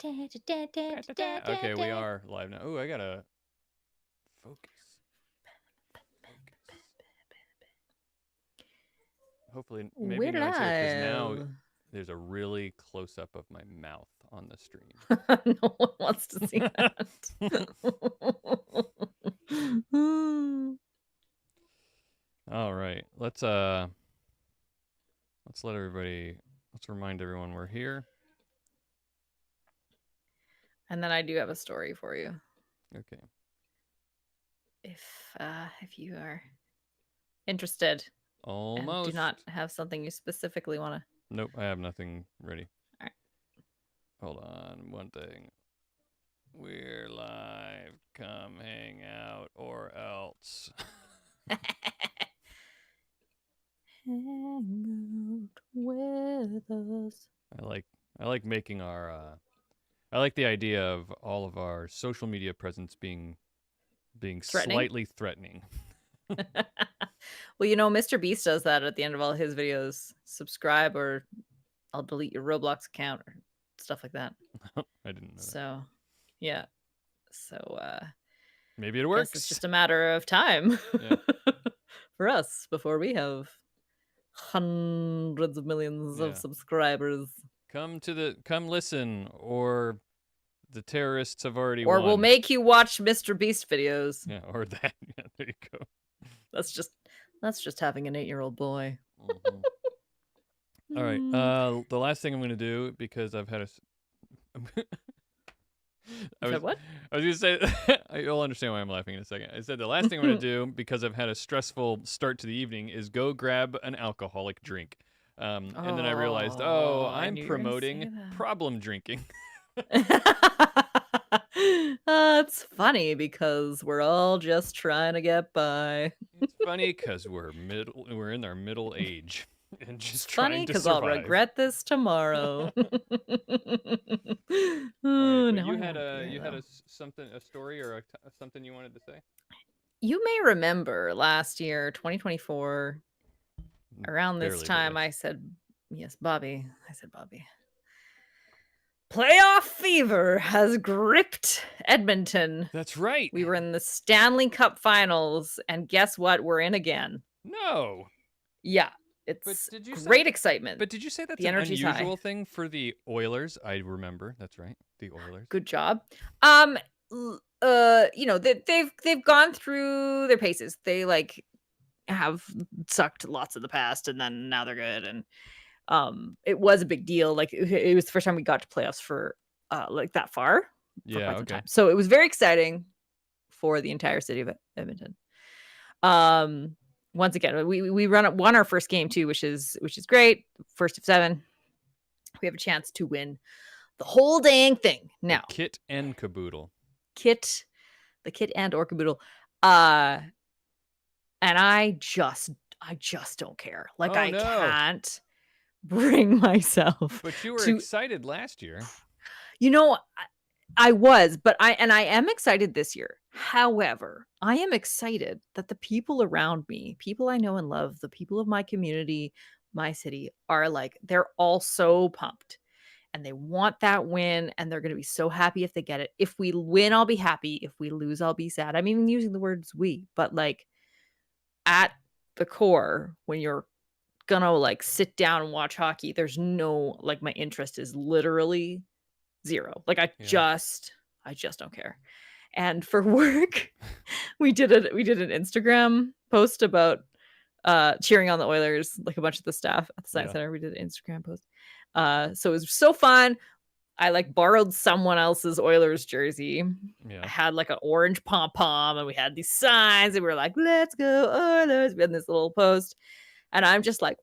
Okay, we are live now. Ooh, I gotta focus. Hopefully, maybe We're no one's here because now live. there's a really close up of my mouth on the stream. No one wants to see that. All right, let's remind everyone we're here. And then I do have a story for you. Okay. If you are interested. Almost. And do not have something you specifically want to. Nope, I have nothing ready. All right. Hold on, one thing. We're live. Come hang out or else. Hang out with us. I like making our I like the idea of all of our social media presence being slightly threatening. Well, Mr. Beast does that at the end of all his videos. Subscribe or I'll delete your Roblox account or stuff like that. I didn't know that. So, yeah. So, maybe it works. It's just a matter of time yeah. for us before we have hundreds of millions of subscribers. Come listen, or the terrorists have already won. Or we'll make you watch Mr. Beast videos. Yeah, or that. Yeah, there you go. That's just having an 8-year-old boy. Mm-hmm. All right. The last thing I'm going to do, because I've had what? I was going to say, you'll understand why I'm laughing in a second. I said the last thing I'm going to do, because I've had a stressful start to the evening, is go grab an alcoholic drink. And then I realized, I'm promoting problem drinking. It's funny because we're all just trying to get by. It's funny because we're in our middle age and just it's trying funny to because survive. I'll regret this tomorrow. Right, but you had a story or something you wanted to say? You may remember last year, 2024, around this time, I said, yes, Bobby. I said, Bobby. Playoff fever has gripped Edmonton. That's right. We were in the Stanley Cup Finals, and guess what? We're in again. No. Yeah, it's great excitement. But did you say that's an unusual thing for the Oilers? I remember. That's right, the Oilers. Good job. They've gone through their paces. They have sucked lots of the past, and then now they're good. And it was a big deal. Like it was the first time we got to playoffs for that far. For quite some time. So it was very exciting for the entire city of Edmonton. Once again, we won our first game too, which is great. First of 7. We have a chance to win the whole dang thing now. The kit and caboodle. The kit and or caboodle. And I just don't care. Like I can't bring myself. But you were excited last year. I was, but I am excited this year. However, I am excited that the people around me, people I know and love, the people of my community, my city, are they're all so pumped. And they want that win, and they're going to be so happy if they get it. If we win, I'll be happy. If we lose, I'll be sad. I'm even using the words we, but at the core, when you're gonna sit down and watch hockey, there's no my interest is literally zero. I just don't care. And for work, we did an Instagram post about cheering on the Oilers, a bunch of the staff at the Science Center. We did an Instagram post. So it was so fun. I borrowed someone else's Oilers jersey. I had an orange pom-pom, and we had these signs, and we were like, let's go Oilers. We had this little post, and I'm just woo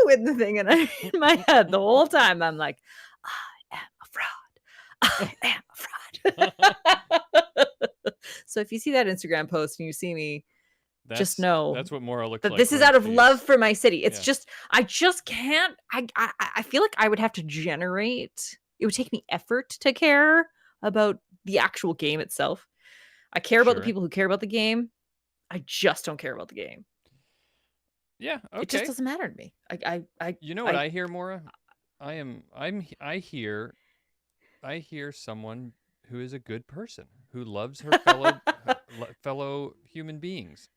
with the thing, and in my head the whole time I'm like, I am a fraud. So if you see that Instagram post and you see me, just know that's what Maura looks like. This is out of love for my city. It's just I just can't. I feel like I would have to generate. It would take me effort to care about the actual game itself. I care about the people who care about the game. I just don't care about the game. Yeah, okay. It just doesn't matter to me. You know what I hear, Maura? I hear I hear someone who is a good person, who loves her fellow human beings,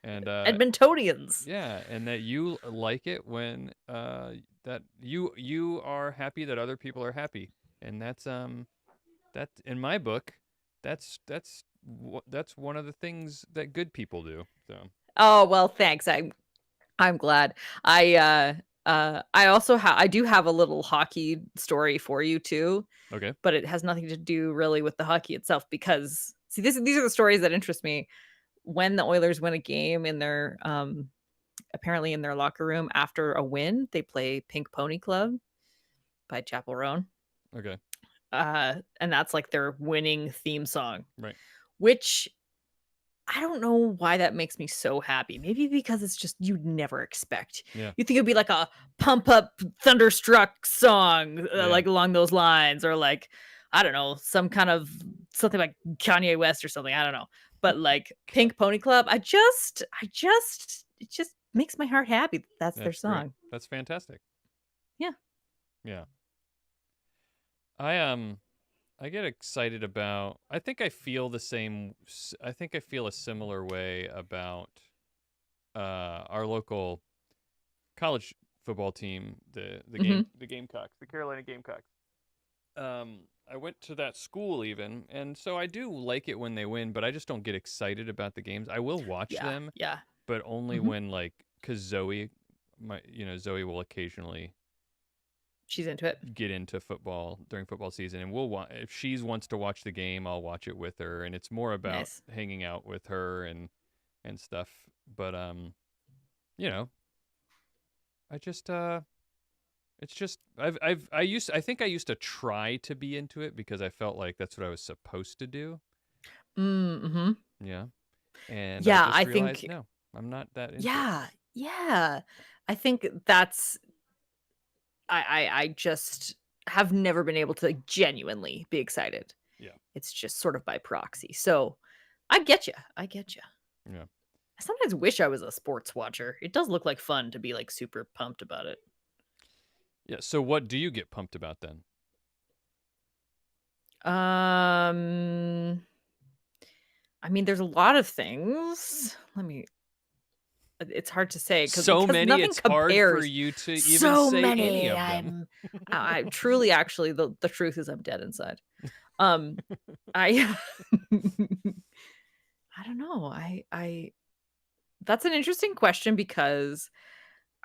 and Edmontonians. yeah, and that you like it when that you are happy that other people are happy, and that in my book, that's one of the things that good people do. So Oh, well, thanks. I'm glad. I also I do have a little hockey story for you too, okay, but it has nothing to do really with the hockey itself because see these are the stories that interest me. When the Oilers win a game in their apparently in their locker room after a win, they play Pink Pony Club by Chapel Roan. okay, And that's like their winning theme song, right, which I don't know why that makes me so happy. Maybe because it's just you'd never expect. yeah, You think it'd be like a pump up thunderstruck song, yeah, like along those lines, or like I don't know, some kind of something like Kanye West or something. I don't know, but like Pink Pony Club, it just makes my heart happy. That's their that's great, song. that's fantastic. Yeah. Yeah, I I get excited about. I think I feel the same. I think I feel a similar way about our local college football team, Hmm. the Gamecocks, the Carolina Gamecocks. I went to that school even, and so I do like it when they win, but I just don't get excited about the games. I will watch Yeah. them, Yeah. but only Hmm. when like because Zoe, Zoe will occasionally She's into it. get into football during football season, and we'll want if she wants to watch the game, I'll watch it with her, and it's more about Nice. hanging out with her and stuff. But you know, I just it's just I think I used to try to be into it because I felt like that's what I was supposed to do. Mm-hmm. Yeah, and I Yeah, just I realized think no, I'm not that into it. yeah, yeah. I think that's I just have never been able to like, genuinely be excited. Yeah, It's just sort of by proxy. So, I get you. I get you. yeah, I sometimes wish I was a sports watcher. It does look like fun to be like super pumped about it. yeah. So what do you get pumped about then? Um, I mean, there's a lot of things. It's hard to say So because many, nothing it's hard for compares. you to even So say any many. of them. I truly actually the truth is I'm dead inside. Um, I I don't know. I that's an interesting question because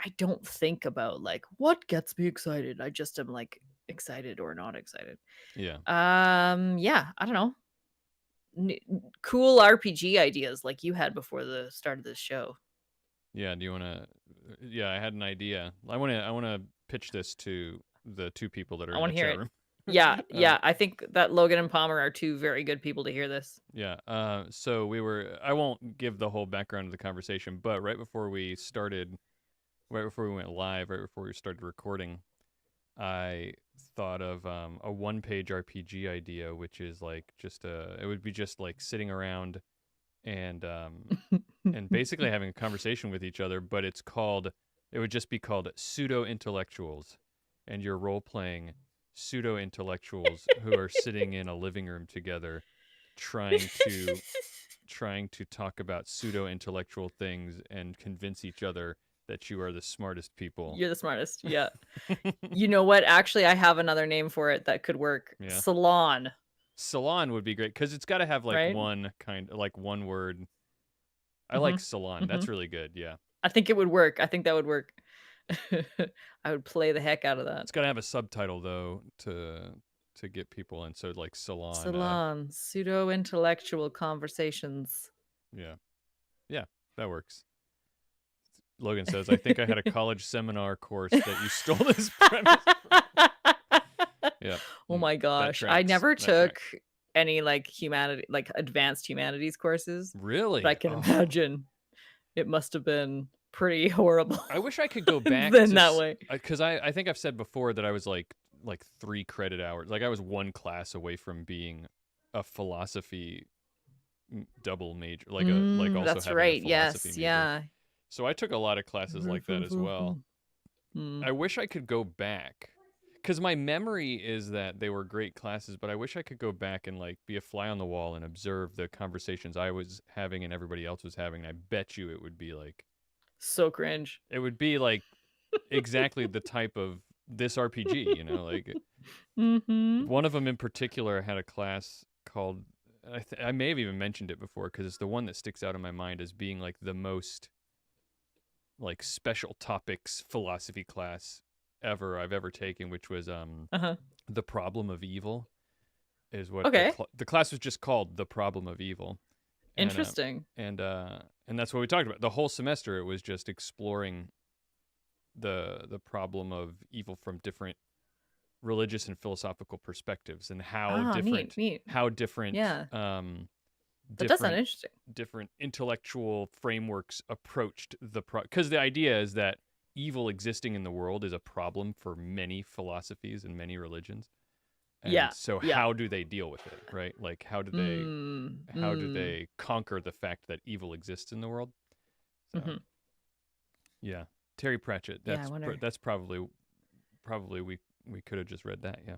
I don't think about like what gets me excited. I just am like excited or not excited. Yeah. Yeah, I don't know. Cool RPG ideas like you had before the start of this show. Yeah, do you want to Yeah, I had an idea. I want to pitch this to the two people that are I in want the to hear chat it. room. Yeah, um yeah. I think that Logan and Palmer are two very good people to hear this. yeah, so I won't give the whole background of the conversation, but right before we went live, right before we started recording, I thought of a one-page RPG idea, which is like it would be just like sitting around and basically having a conversation with each other, but it would just be called pseudo intellectuals, and you're role playing pseudo intellectuals who are sitting in a living room together, trying to talk about pseudo intellectual things and convince each other that you are the smartest people. You're the smartest. Yeah. You know what? Actually, I have another name for it that could work. Yeah, Salon, salon would be great because it's got to have like right? one word. I like Mhm. salon. That's Mhm. really good. Yeah. I think it would work. I think that would work. I would play the heck out of that. It's got to have a subtitle though to get people in. So like salon. Salon, pseudo intellectual conversations. Yeah, yeah, that works. Logan says, "I think I had a college seminar course that you stole this premise from." Yeah, Oh my that gosh. I tracks. never That took tracks. any like like advanced humanities courses, but I Really? can Oh, imagine it must have been pretty horrible I wish I could go back then to that way. because I think I've said before that I was like 3 credit hours. Like I was one class away from being a philosophy double major, like also That's having a right. philosophy Yes. major. Yeah. So I took a lot of classes like that as well. Mm. I wish I could go back because my memory is that they were great classes, but I wish I could go back and like be a fly on the wall and observe the conversations I was having and everybody else was having. I bet you it would be like So cringe. it would be like exactly the type of this RPG, you know, like Mm-hmm. one of them in particular had a class called I may have even mentioned it before because it's the one that sticks out in my mind as being like the most like special topics philosophy class I've ever taken, which was Uh-huh. the problem of evil is what Okay. the class was just called the problem of evil, and Interesting. and that's what we talked about the whole semester. It was just exploring the problem of evil from different religious and philosophical perspectives and Neat. how different Yeah. That does sound different interesting. different intellectual frameworks approached the because the idea is that evil existing in the world is a problem for many philosophies and many religions. And so Yeah. how do they deal with it, right? Like how do they conquer the fact that evil exists in the world? So Mm-hmm. yeah, Terry Pratchett. Yeah, I wonder. That's probably we could have just read that. Yeah.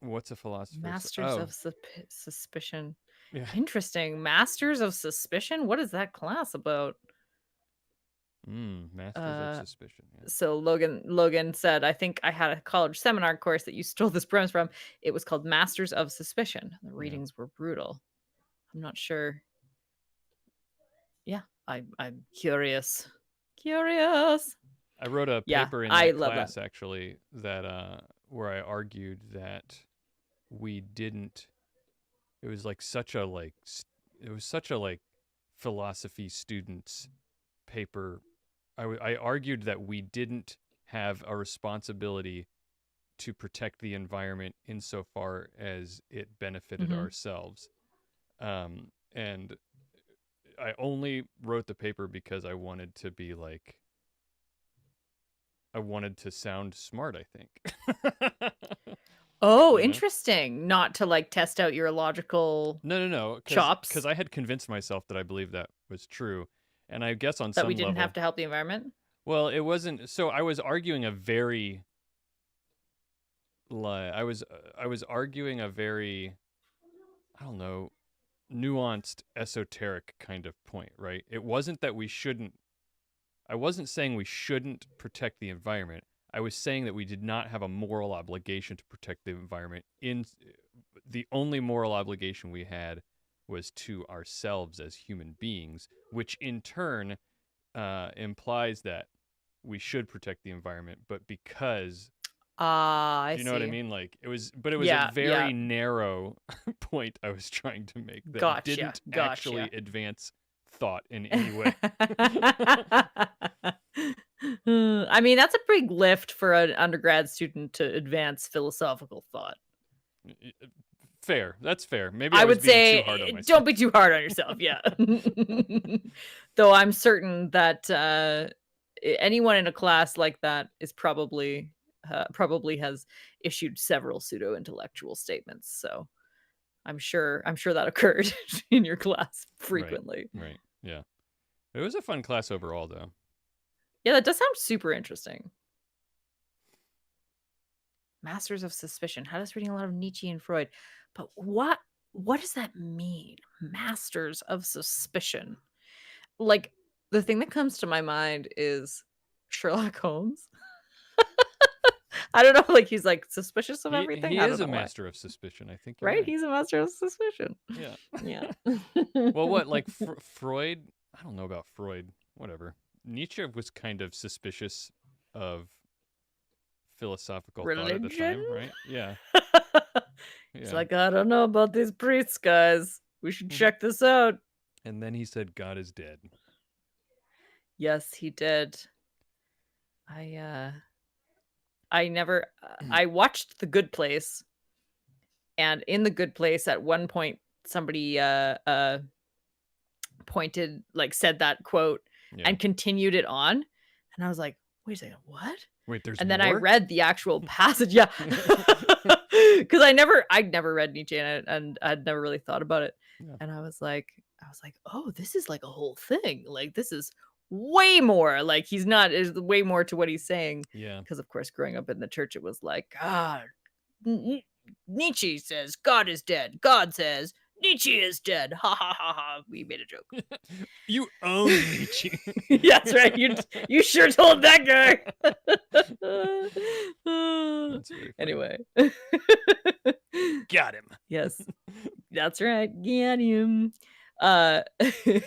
What's a philosopher? Masters of Suspicion. Yeah. Interesting. Masters of Suspicion? What is that class about? Masters of Suspicion. Yeah. So Logan said, I think I had a college seminar course that you stole this premise from. It was called Masters of Suspicion. The readings were brutal. I'm not sure. Yeah, I'm curious. I wrote a paper in that class actually that where I argued that we didn't. It was like such a philosophy students paper. I argued that we didn't have a responsibility to protect the environment insofar as it benefited ourselves. And I only wrote the paper because I wanted to be like, I wanted to sound smart, I think. Oh, interesting. Not to like test out your logical No. chops. Because I had convinced myself that I believed that was true. And I guess on that some we didn't level, have to help the environment. Well, it wasn't. So I was arguing a very, I was arguing a very, I don't know, nuanced, esoteric kind of point, right? It wasn't that we shouldn't. I wasn't saying we shouldn't protect the environment. I was saying that we did not have a moral obligation to protect the environment. The only moral obligation we had was to ourselves as human beings, which in turn implies that we should protect the environment, but because I do you know see. what I mean? Like it was a very narrow point I was trying to make that didn't actually advance thought in any way. I mean, that's a big lift for an undergrad student to advance philosophical thought. Fair. That's fair. Maybe I would say too hard on myself. Don't be too hard on yourself. Yeah. Though I'm certain that anyone in a class like that is probably has issued several pseudo-intellectual statements. So I'm sure that occurred in your class frequently. Right. Yeah. It was a fun class overall, though. Yeah, that does sound super interesting. Masters of Suspicion. How does reading a lot of Nietzsche and Freud? But what does that mean? Masters of Suspicion. Like, the thing that comes to my mind is Sherlock Holmes. I don't know, like he's like suspicious of everything. He is a master of suspicion, I think. Right? He's a master of suspicion. Yeah. Well, what, like Freud? I don't know about Freud. Whatever. Nietzsche was kind of suspicious of philosophical thought at the time, right? Yeah. He's like, I don't know about these priests, guys. We should check this out. And then he said, God is dead. Yes, he did. I watched The Good Place, and in The Good Place, at one point, somebody pointed, like, said that quote and continued it on, and I was like, wait a second, what? Wait, there's and more? Then I read the actual passage, yeah, because I'd never read Nietzsche, and I'd never really thought about it, and I was like, oh, this is like a whole thing, like this is way more. Like he's not is way more to what he's saying. Yeah. Because of course, growing up in the church, it was like, God, Nietzsche says God is dead. God says Nietzsche is dead. Ha ha ha ha. We made a joke. You owned Nietzsche. That's right. You sure told that guy. That's very funny. Anyway. Got him. Yes. That's right. Get him. Uh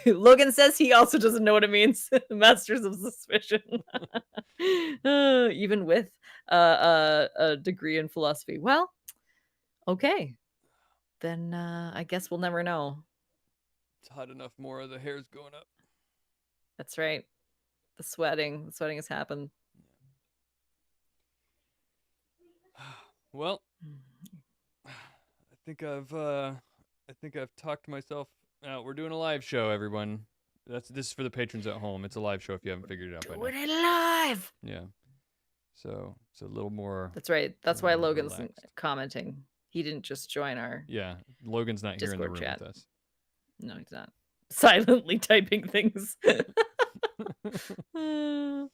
Logan says he also doesn't know what it means. Masters of Suspicion. Even with a degree in philosophy. Well, okay. Then I guess we'll never know. It's hot enough more of the hair's going up. That's right. The sweating has happened. Well, I think I've talked myself out. We're doing a live show, everyone. This is for the patrons at home. It's a live show if you haven't figured it out by now. Doing it live. Yeah. So it's a little more. That's right. That's why Logan's relaxed. commenting. He didn't just join our Logan's not here in the Discord room chat. with us. No, he's not. Silently typing things. We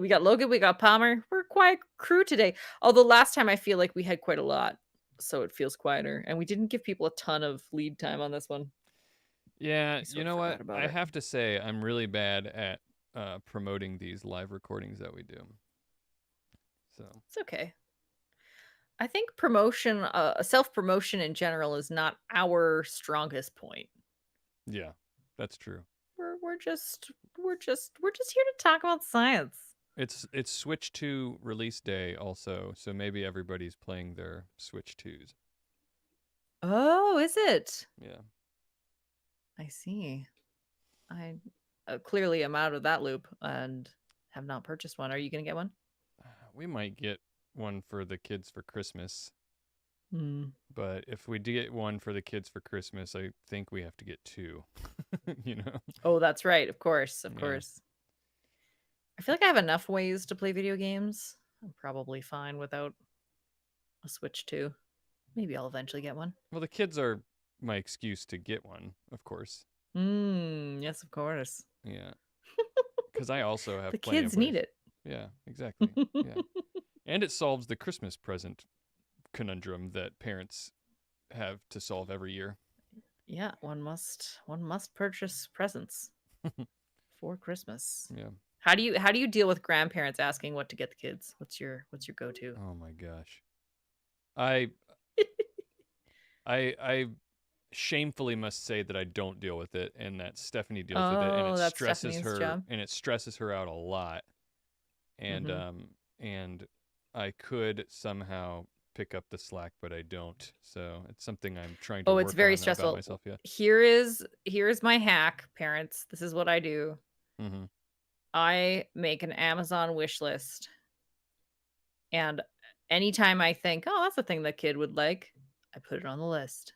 got Logan, we got Palmer. We're a quiet crew today. Although last time I feel like we had quite a lot, so it feels quieter. And we didn't give people a ton of lead time on this one. Yeah, you know what? I have to say I'm really bad at promoting these live recordings that we do. So it's okay. I think promotion, self-promotion in general is not our strongest point. Yeah, that's true. We're just here to talk about science. It's Switch 2 release day also, so maybe everybody's playing their Switch 2s. Oh, is it? Yeah. I see. I clearly am out of that loop and have not purchased one. Are you going to get one? We might get one for the kids for Christmas. But if we do get one for the kids for Christmas, I think we have to get two. You know? Oh, that's right. Of course. Of course. I feel like I have enough ways to play video games. I'm probably fine without a Switch 2. Maybe I'll eventually get one. Well, the kids are my excuse to get one, of course. Yes, of course. Yeah. Because I also have the plenty kids of ways. need it. Yeah, exactly. Yeah. And it solves the Christmas present conundrum that parents have to solve every year. Yeah, one must purchase presents for Christmas. Yeah. How do you deal with grandparents asking what to get the kids? What's your go-to? Oh my gosh. I shamefully must say that I don't deal with it, and that Stephanie deals with it, and it stresses her job. and it stresses her out a lot. And and I could somehow pick up the slack, but I don't. So it's something I'm trying to work it's very on stressful. about myself. Yeah. Here's my hack, parents. This is what I do. I make an Amazon wish list, and anytime I think, oh, that's a thing that kid would like, I put it on the list.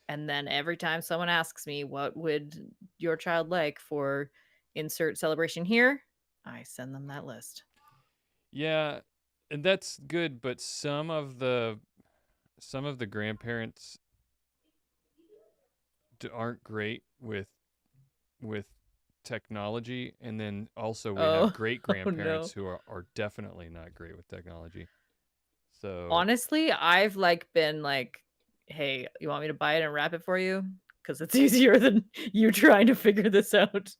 And then every time someone asks me, what would your child like for insert celebration here, I send them that list. Yeah, and that's good, but some of the grandparents aren't great with technology, and then also we have great grandparents who are definitely not great with technology. So honestly, I've been like, hey, you want me to buy it and wrap it for you? Because it's easier than you trying to figure this out.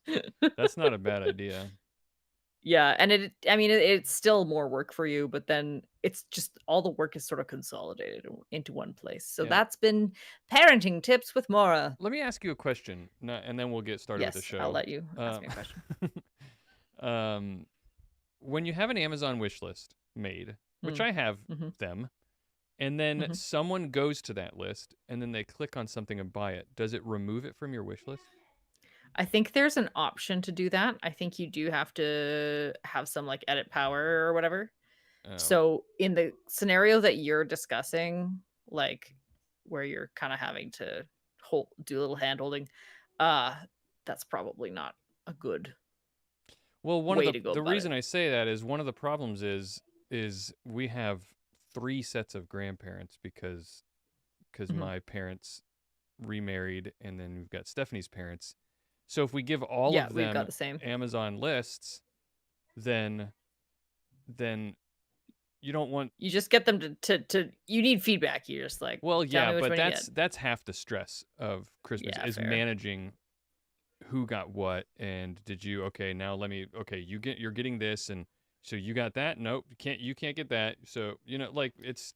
That's not a bad idea. Yeah, and it's still more work for you, but then it's just all the work is sort of consolidated into one place. So that's been parenting tips with Maura. Let me ask you a question, and then we'll get started with the show. I'll let you ask me a question. When you have an Amazon wish list made, which I have them, and then someone goes to that list, and then they click on something and buy it, does it remove it from your wish list? I think there's an option to do that. I think you do have to have some edit power or whatever. Oh. So in the scenario that you're discussing, where you're kind of having to do a little hand holding, that's probably not a good way to go. The reason I say that is one of the problems is we have 3 sets of grandparents because my parents remarried, and then we've got Stephanie's parents. So if we give all Yeah, of we've got them the same. Amazon lists, then you don't want. You just get them to you need feedback. You're just like, Well, tell yeah, me which but one you get. that's half the stress of Christmas Yeah, is fair. managing who got what and did you now you're getting this and so you got that. Nope, you can't get that. So like it's.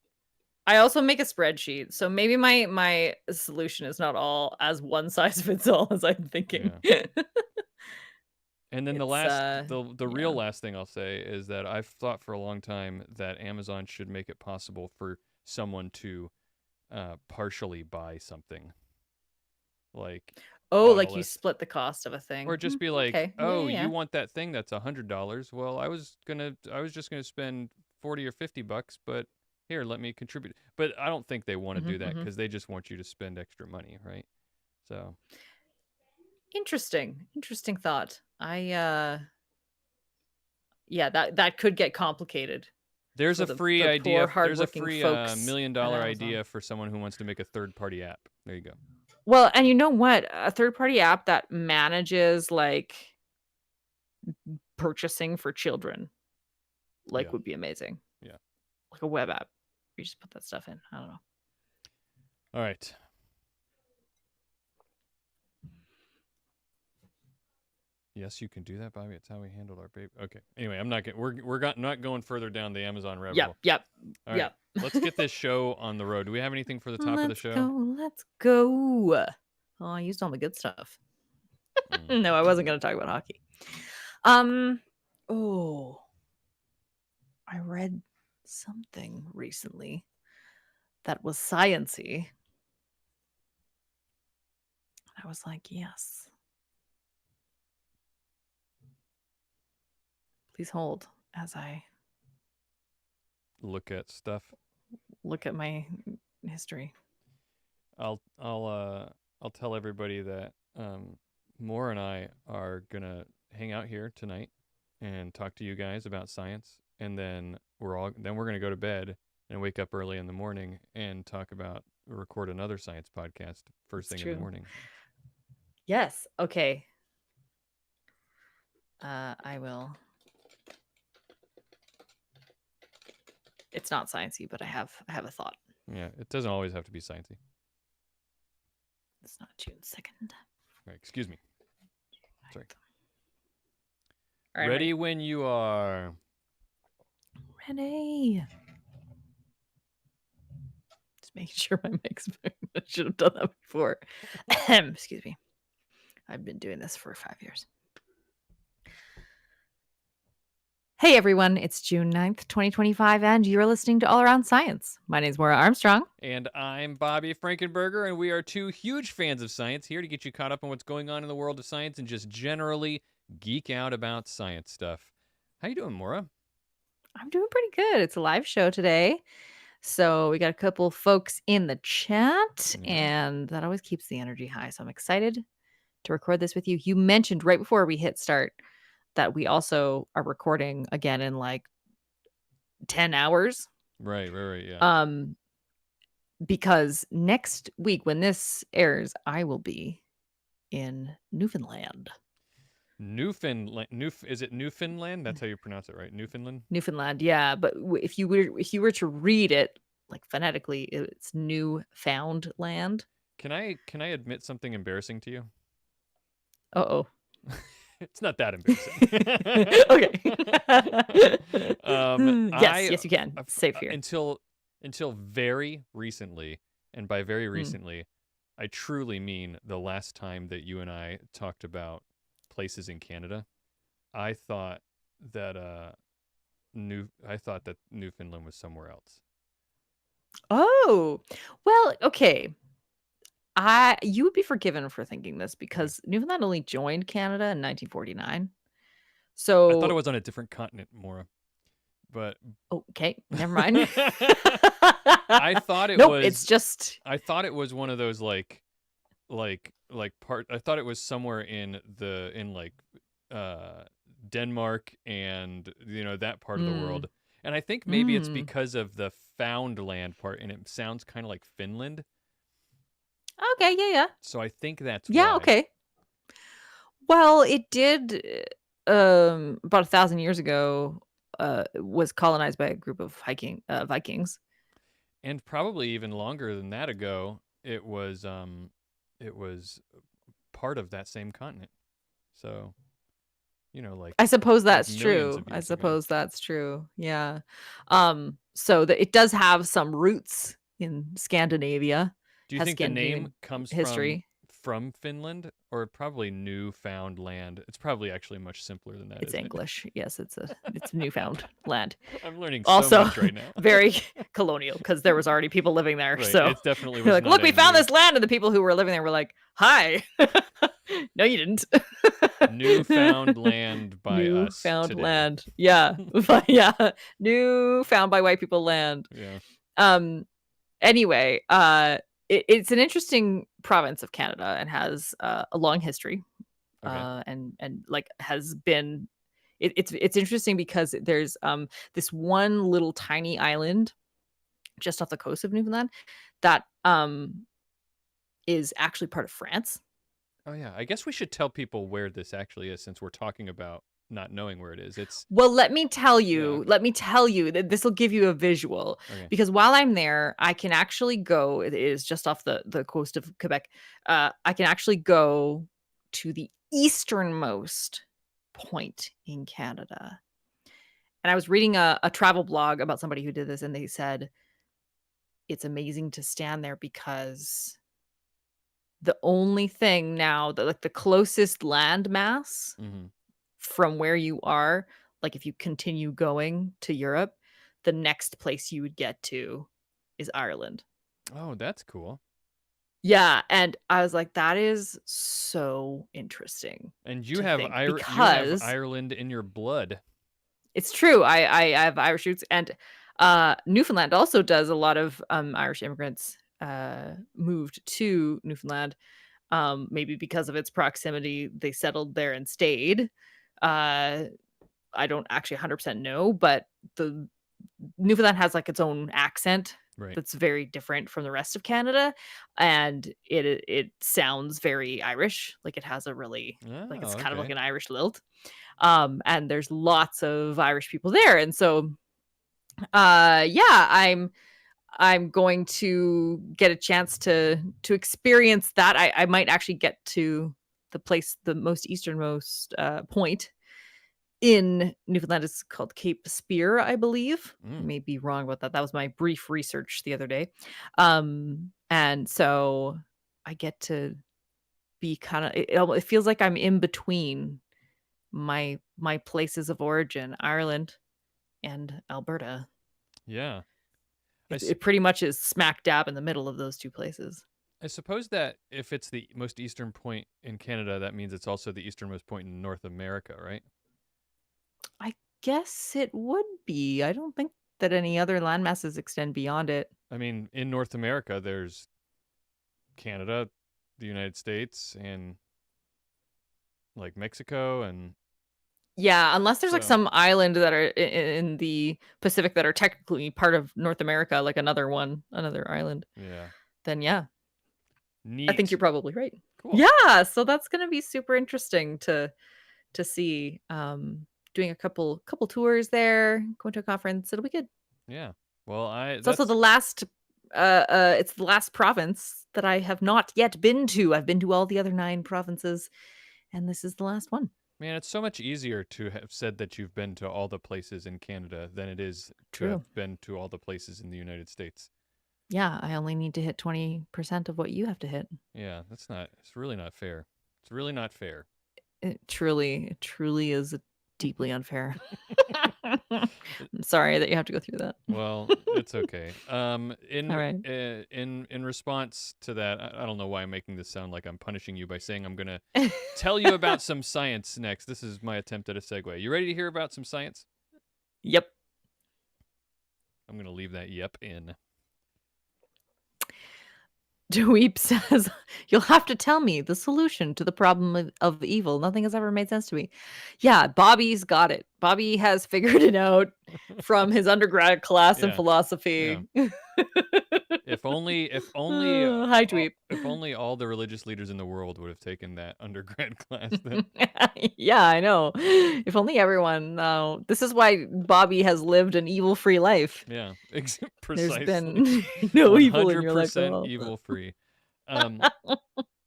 I also make a spreadsheet, so maybe my solution is not all as one size fits all as I'm thinking. Yeah. And then It's the real yeah. last thing I'll say is that I've thought for a long time that Amazon should make it possible for someone to partially buy something, like Oh, on a like you list, split the cost of a thing. or just be like, Okay. Yeah, oh, yeah, you yeah. want that thing that's $100? Well, I was just gonna spend 40 or $50, but here, let me contribute. But I don't think they want to do that Mhm. because they just want you to spend extra money, right? So Interesting thought. Yeah, that could get complicated there's for a free the idea. poor There's a hardworking free folks million at dollar Amazon. idea for someone who wants to make a third-party app. There you go. Well, and you know what? A third-party app that manages, like, purchasing for children, like, Yeah. would be amazing. Yeah. Like a web app. You just put that stuff in. I don't know. All right. Yes, you can do that, Bobby. It's how we handled our baby. Okay. Anyway, I'm not getting. Not going further down the Amazon rabbit hole. Yep. All right. Let's get this show on the road. Do we have anything for the top of the show? Let's go. Oh, I used all the good stuff. No, I wasn't going to talk about hockey. Oh, I read something recently that was science-y. I was like, yes. Please hold as I look at stuff. Look at my history. I'll tell everybody that Moore and I are gonna hang out here tonight and talk to you guys about science, and then we're gonna go to bed and wake up early in the morning and record another science podcast first thing in the morning. Yes. Okay. I will. It's not sciencey, but I have a thought. Yeah, it doesn't always have to be sciencey. It's not June 2nd. Right, excuse me. Sorry. All right, ready when you are. Ready. Just making sure my mic's. I should have done that before. Excuse me. I've been doing this for 5 years. Hey everyone, it's June 9th, 2025, and you're listening to All Around Science. My name's Maura Armstrong. And I'm Bobby Frankenberger, and we are two huge fans of science here to get you caught up on what's going on in the world of science and just generally geek out about science stuff. How you doing, Maura? I'm doing pretty good. It's a live show today. So we got a couple folks in the chat, and that always keeps the energy high. So I'm excited to record this with you. You mentioned right before we hit start that we also are recording again in like 10 hours. Right, yeah. Because next week when this airs, I will be in Newfoundland. Is it Newfoundland? That's how you pronounce it, right? Newfoundland, yeah. But if you were to read it like phonetically, it's Newfoundland. Can I admit something embarrassing to you? Uh-oh. It's not that embarrassing. Okay. Yes, you can. Safe here. Until very recently, and by very recently, I truly mean the last time that you and I talked about places in Canada, I thought that Newfoundland was somewhere else. Oh, well, okay. You would be forgiven for thinking this because Newfoundland only joined Canada in 1949. So I thought it was on a different continent, Maura. But okay, never mind. I thought it was. It's just. I thought it was one of those like part. I thought it was somewhere in Denmark and that part of the world. And I think maybe it's because of the found land part, and it sounds kind of like Finland. Okay, yeah. So I think that's why. Okay. Well, it did, about 1,000 years ago, was colonized by a group of Vikings. And probably even longer than that ago, it was part of that same continent. So, I suppose like that's millions true. of I years ago. suppose that's true. Yeah. So that it does have some roots in Scandinavia, Do you has think the name Scandinavian comes history. from Finland or probably newfound land? It's probably actually much simpler than that, It's isn't it? English. Yes, it's newfound land. I'm learning so Also much right now. very colonial because there was already people living there. Right. So It definitely they're was like, not look, a we found new this land. And the people who were living there were like, hi. No, you didn't. newfound land by us Newfound today. land. Yeah. Yeah. New found by white people land. Yeah. Um anyway, it's an interesting province of Canada and has a long history. Okay. And like has been it's interesting because there's this one little tiny island just off the coast of Newfoundland that is actually part of France. Oh yeah. I guess we should tell people where this actually is since we're talking about not knowing where it is. It's Well, yeah. let me tell you that this will give you a visual Okay. because while I'm there, I can actually go. It is just off the coast of Quebec. I can actually go to the easternmost point in Canada. And I was reading a travel blog about somebody who did this, and they said it's amazing to stand there because the only thing now that like the closest land mass Mhm. from where you are, like if you continue going to Europe, the next place you would get to is Ireland. Oh, that's cool. Yeah, and I was like, that is so interesting And to think You have because Ireland in your blood. it's true. I have Irish roots, and Newfoundland also does a lot of Irish immigrants moved to Newfoundland. Maybe because of its proximity, they settled there and stayed. Uh, I don't actually 100% know, but the Newfoundland has like its own accent Right. that's very different from the rest of Canada, and it sounds very Irish. Like it has a really like Oh, it's kind of like okay. an Irish lilt. And there's lots of Irish people there, and so yeah, I'm going to get a chance to experience that. I might actually get to the most easternmost point in Newfoundland. Is called Cape Spear, I believe. I Mm. may be wrong about that. That was my brief research the other day. And so I get to be kind of it feels like I'm in between my places of origin, Ireland and Alberta. Yeah. I, s- It pretty much is smack dab in the middle of those two places. I suppose that if it's the most eastern point in Canada, that means it's also the easternmost point in North America, right? I guess it would be. I don't think that any other landmasses extend beyond it. I mean, in North America, there's Canada, the United States, and like Mexico, and Yeah, unless there's like so some island that are in the Pacific that are technically part of North America, like another island, yeah, then yeah, I think neat, you're probably right. cool. Yeah, so that's gonna be super interesting to see. Doing a couple tours there, going to a conference. It'll be good. Yeah. Well, I It's also that's the last it's the last province that I have not yet been to. I've been to all the other 9 provinces, and this is the last one. man, it's so much easier to have said that you've been to all the places in Canada than it is to have True. been to all the places in the United States. Yeah, I only need to hit 20% of what you have to hit. Yeah, it's really not fair. It's really not fair. It truly is deeply unfair. I'm sorry that you have to go through that. Well, it's okay. All right. In response to that, I don't know why I'm making this sound like I'm punishing you by saying I'm gonna tell you about some science next. This is my attempt at a segue. You ready to hear about some science? Yep. I'm gonna leave that yep in. Dweep says, "You'll have to tell me the solution to the problem of evil. Nothing has ever made sense to me." Yeah, Bobby's got it. Bobby has figured it out from his undergrad class in Yeah, yeah. philosophy. If only Hi, Dweep. if only all the religious leaders in the world would have taken that undergrad class then. Yeah, I know. If only everyone. This is why Bobby has lived an evil-free life. Yeah, There's precisely. been no evil in your life at 100% all. evil free. Um,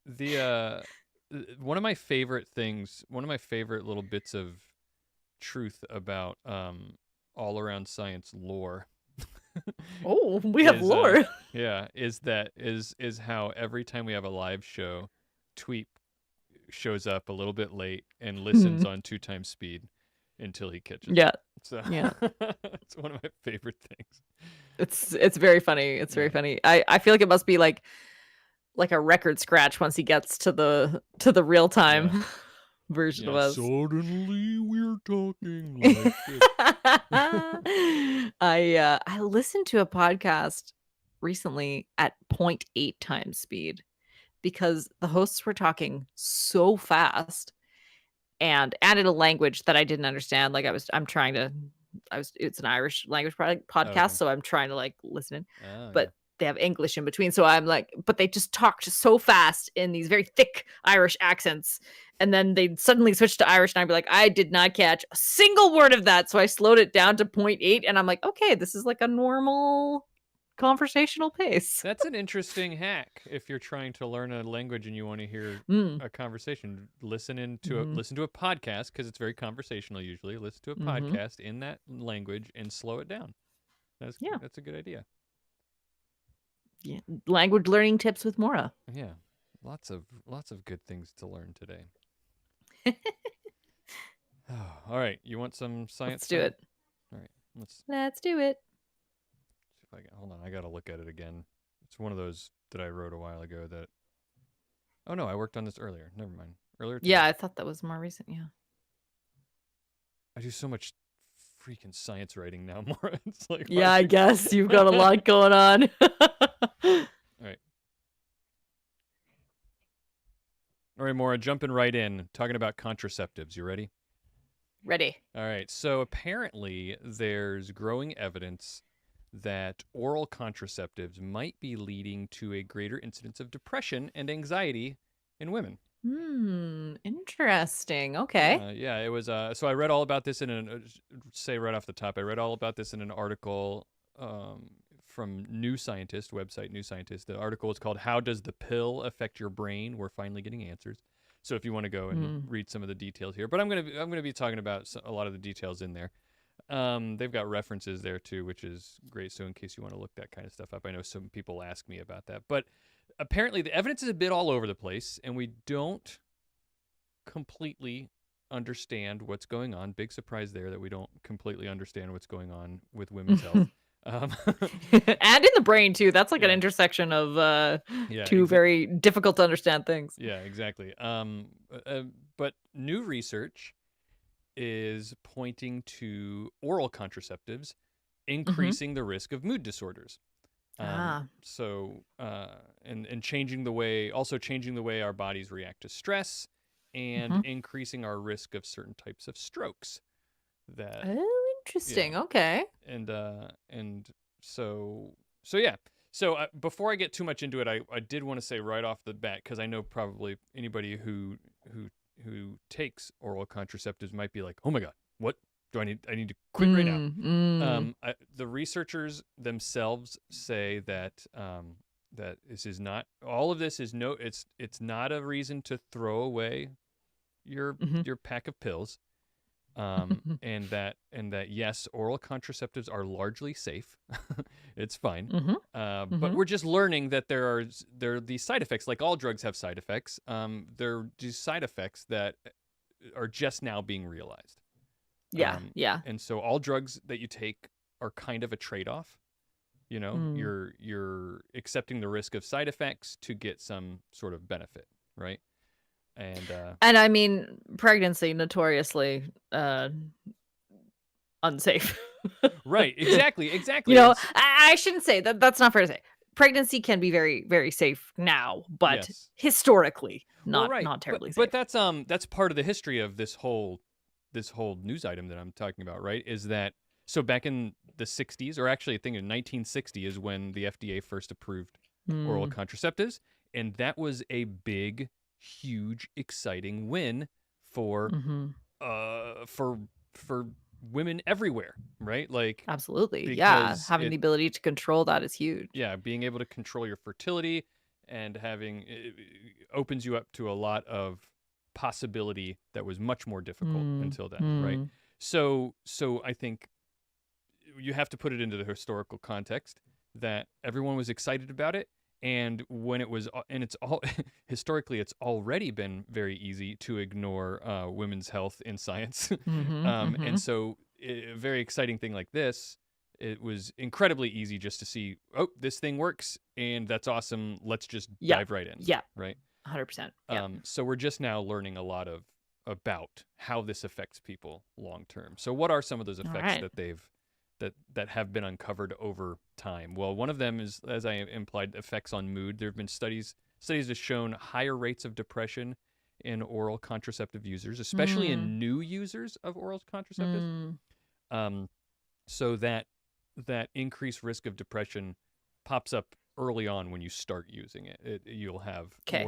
the one of my favorite things, one of my favorite little bits of truth about all around science lore Oh, we have is lore. yeah, is how every time we have a live show, Tweep shows up a little bit late and listens on 2 times speed until he catches Yeah, up. So yeah. it's one of my favorite things. It's very funny. It's very Yeah. funny. I feel like it must be like a record scratch once he gets to the real time version of us. Suddenly we're talking like this. I listened to a podcast recently at 0.8 times speed because the hosts were talking so fast and added a language that I didn't understand. Like it's an Irish language Oh, podcast, okay. so I'm trying to like listen, Oh, yeah. but they have English in between. So I'm like, but they just talked so fast in these very thick Irish accents. And then they suddenly switched to Irish, and I'd be like, I did not catch a single word of that. So I slowed it down to 0.8, and I'm like, okay, this is like a normal conversational pace. That's an interesting hack if you're trying to learn a language and you want to hear a conversation. Listen to a podcast because it's very conversational usually. Listen to a podcast in that language and slow it down. That's a good idea. Yeah, language learning tips with Maura. Yeah, lots of good things to learn today. All right, you want some science? Let's do it. All right, let's do it. See if I can, hold on, I gotta look at it again. It's one of those that I wrote a while ago that. Oh no, I worked on this earlier. Never mind. Earlier today. Yeah, I thought that was more recent. Yeah. I do so much freaking science writing now, Maura. It's like yeah, I guess you've got a lot going on. All right, Maura, jumping right in, talking about contraceptives. You ready? Ready. All right. So apparently, there's growing evidence that oral contraceptives might be leading to a greater incidence of depression and anxiety in women. Interesting. Okay. Yeah, it was. So I read all about this say right off the top. I read all about this in an article from New Scientist website. New Scientist. The article is called "How Does the Pill Affect Your Brain?" We're finally getting answers. So if you want to go and read some of the details here, but I'm gonna be talking about a lot of the details in there. They've got references there too, which is great. So in case you want to look that kind of stuff up, I know some people ask me about that, but apparently the evidence is a bit all over the place, and we don't completely understand what's going on. Big surprise there that we don't completely understand what's going on with women's health. And in the brain too. That's like an intersection of two very difficult to understand things. Yeah, exactly. But new research is pointing to oral contraceptives increasing the risk of mood disorders. So and changing the way our bodies react to stress and increasing our risk of certain types of strokes. Interesting. Okay. And so yeah. So before I get too much into it, I did want to say right off the bat, because I know probably anybody who takes oral contraceptives might be like, oh my god, what do I need to quit right now? The researchers themselves say that that this is not, all of this is it's not a reason to throw away your pack of pills. And that yes, oral contraceptives are largely safe. It's fine. But we're just learning that there are these side effects. Like all drugs have side effects. There are these side effects that are just now being realized. Yeah. And so all drugs that you take are kind of a trade-off. You know, you're accepting the risk of side effects to get some sort of benefit, right? And I mean, pregnancy notoriously unsafe. Right. Exactly. You know, I shouldn't say that. That's not fair to say. Pregnancy can be very, very safe now, but historically, not terribly safe. But that's part of the history of this whole news item that I'm talking about, right? Is that So back in the 60s, or actually I think in 1960 is when the FDA first approved oral Mm. contraceptives, and that was a big, huge, exciting win for Mm-hmm. uh for for women everywhere, right? Like Absolutely. Yeah. because Having it the ability to control that is huge. yeah, being able to control your fertility and having it opens you up to a lot of possibility that was much more difficult Mm. until then, right? Mm. So I think you have to put it into the historical context that everyone was excited about it, and when it was and it's all historically it's already been very easy to ignore women's health in science. Mm-hmm. Mm-hmm. And so a very exciting thing like this, it was incredibly easy just to see, oh, this thing works and that's awesome, let's just Yeah. dive right in, Yeah. right? 100%. Yeah. So we're just now learning a lot of about how this affects people long term. So what are some of those All effects right. that that have been uncovered over time? Well, one of them is, as I implied, effects on mood. There have been studies have shown higher rates of depression in oral contraceptive users, especially Mm. in new users of oral contraceptives. Mm. Um, so that increased risk of depression pops up early on when you start using it. You'll have Okay.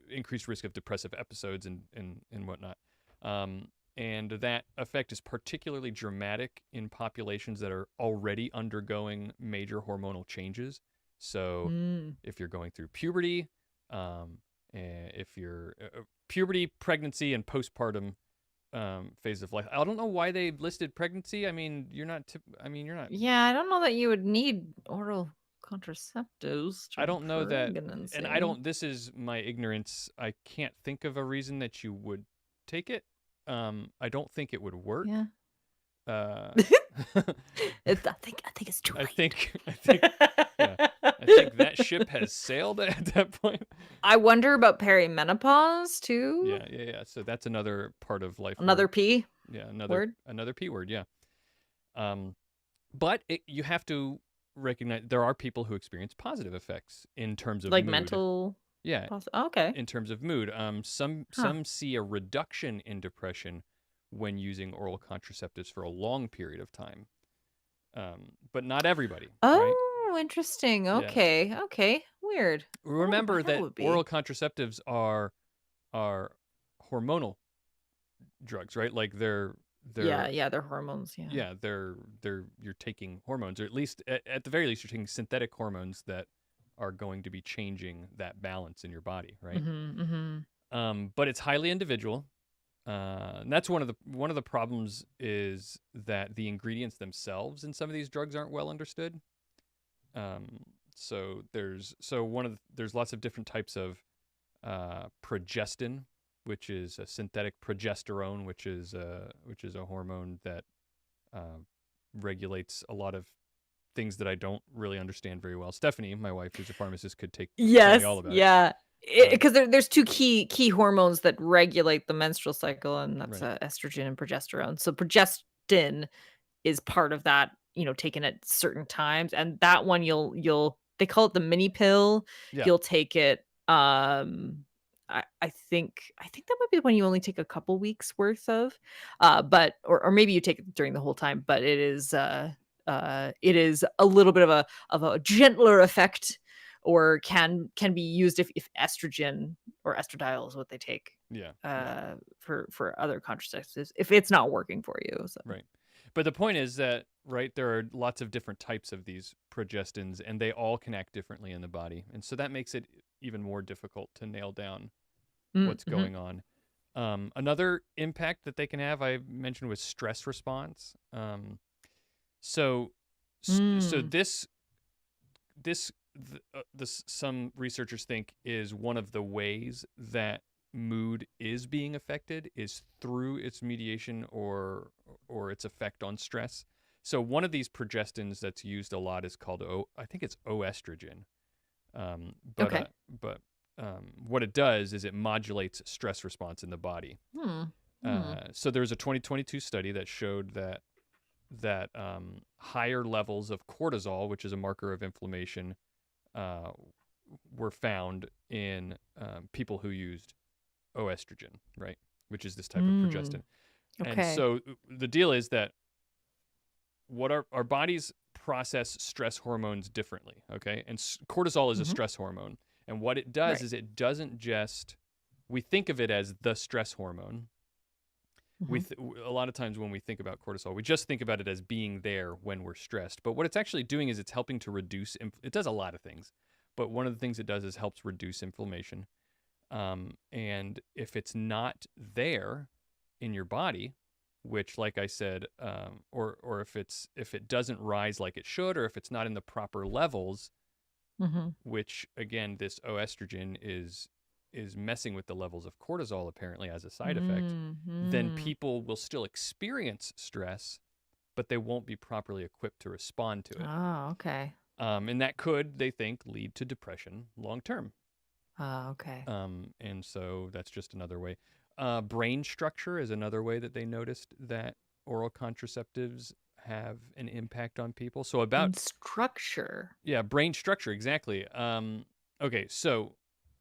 increased risk of depressive episodes and whatnot. Um, and that effect is particularly dramatic in populations that are already undergoing major hormonal changes. So, Mm. if you're going through puberty, if you're puberty, pregnancy, and postpartum phase of life. I don't know why they listed pregnancy. I mean, you're not. You're not. Yeah, I don't know that you would need oral contraceptives I during don't know that, and I pregnancy. don't. This is my ignorance. I can't think of a reason that you would take it. I don't think it would work. Yeah. Uh, I think it's too I late. think, yeah, I think that ship has sailed at that point. I wonder about perimenopause too. Yeah. So that's another part of life Another where, P yeah, word, another P word. Yeah. Um, but you have to recognize there are people who experience positive effects in terms of like mood. mental. Yeah, Okay. in terms of mood. Huh. Some see a reduction in depression when using oral contraceptives for a long period of time. But not everybody, right? Oh, interesting. Yeah. Okay. Okay. Weird. I wonder Remember why that that would oral be. contraceptives are hormonal drugs, right? Like Yeah. they're Yeah. They're hormones. Yeah. yeah, they're you're taking hormones, or at least at the very least you're taking synthetic hormones that are going to be changing that balance in your body, right? Mm-hmm. Mm-hmm. But it's highly individual. And that's one of the problems is that the ingredients themselves in some of these drugs aren't well understood. Um, there's lots of different types of progestin, which is a synthetic progesterone, which is a hormone that uh, regulates a lot of things that I don't really understand very well. Stephanie, my wife, who's a pharmacist, could tell me Yes. all about it. Yeah. Um, Because there's two key hormones that regulate the menstrual cycle, and that's right. estrogen and progesterone. So progestin is part of that, taken at certain times, and that one you'll they call it the mini pill. Yeah. You'll take it, I think that might be the one you only take a couple weeks worth of, but or maybe you take it during the whole time, but it is a little bit of a gentler effect, or can be used if estrogen or estradiol is what they take, Yeah. Yeah. for other contraceptives if it's not working for you, so. Right. But the point is that, right, there are lots of different types of these progestins, and they all can act differently in the body. And so that makes it even more difficult to nail down what's Mhm. going on. Another impact that they can have, I mentioned, was stress response. So, so Mm. this some researchers think is one of the ways that mood is being affected is through its mediation or its effect on stress. So one of these progestins that's used a lot is called I think it's oestrogen. Um, but uh, Okay. but what it does is it modulates stress response in the body. Hmm. Hmm. So there was a 2022 study that showed that higher levels of cortisol, which is a marker of inflammation, uh, were found in people who used oestrogen, right, which is this type of Mm. progestin. And Okay. so the deal is that what our bodies process stress hormones differently, okay? And cortisol is a Mhm. stress hormone. And what it does Right. is it doesn't just, we think of it as the stress hormone. Mhm. A lot of times when we think about cortisol, we just think about it as being there when we're stressed. But what it's actually doing is it's helping to reduce, it does a lot of things. But one of the things it does is helps reduce inflammation. And if it's not there in your body, which, like I said, or if it doesn't rise like it should, or if it's not in the proper levels, Mhm. which again, this oestrogen is messing with the levels of cortisol apparently as a side effect, then Mhm. people will still experience stress, but they won't be properly equipped to respond to it. Oh, okay. And that could, they think, lead to depression long term. Oh, okay. And so that's just another way. Brain structure is another way that they noticed that oral contraceptives have an impact on people. So about, In structure. yeah, brain structure, exactly. Okay, so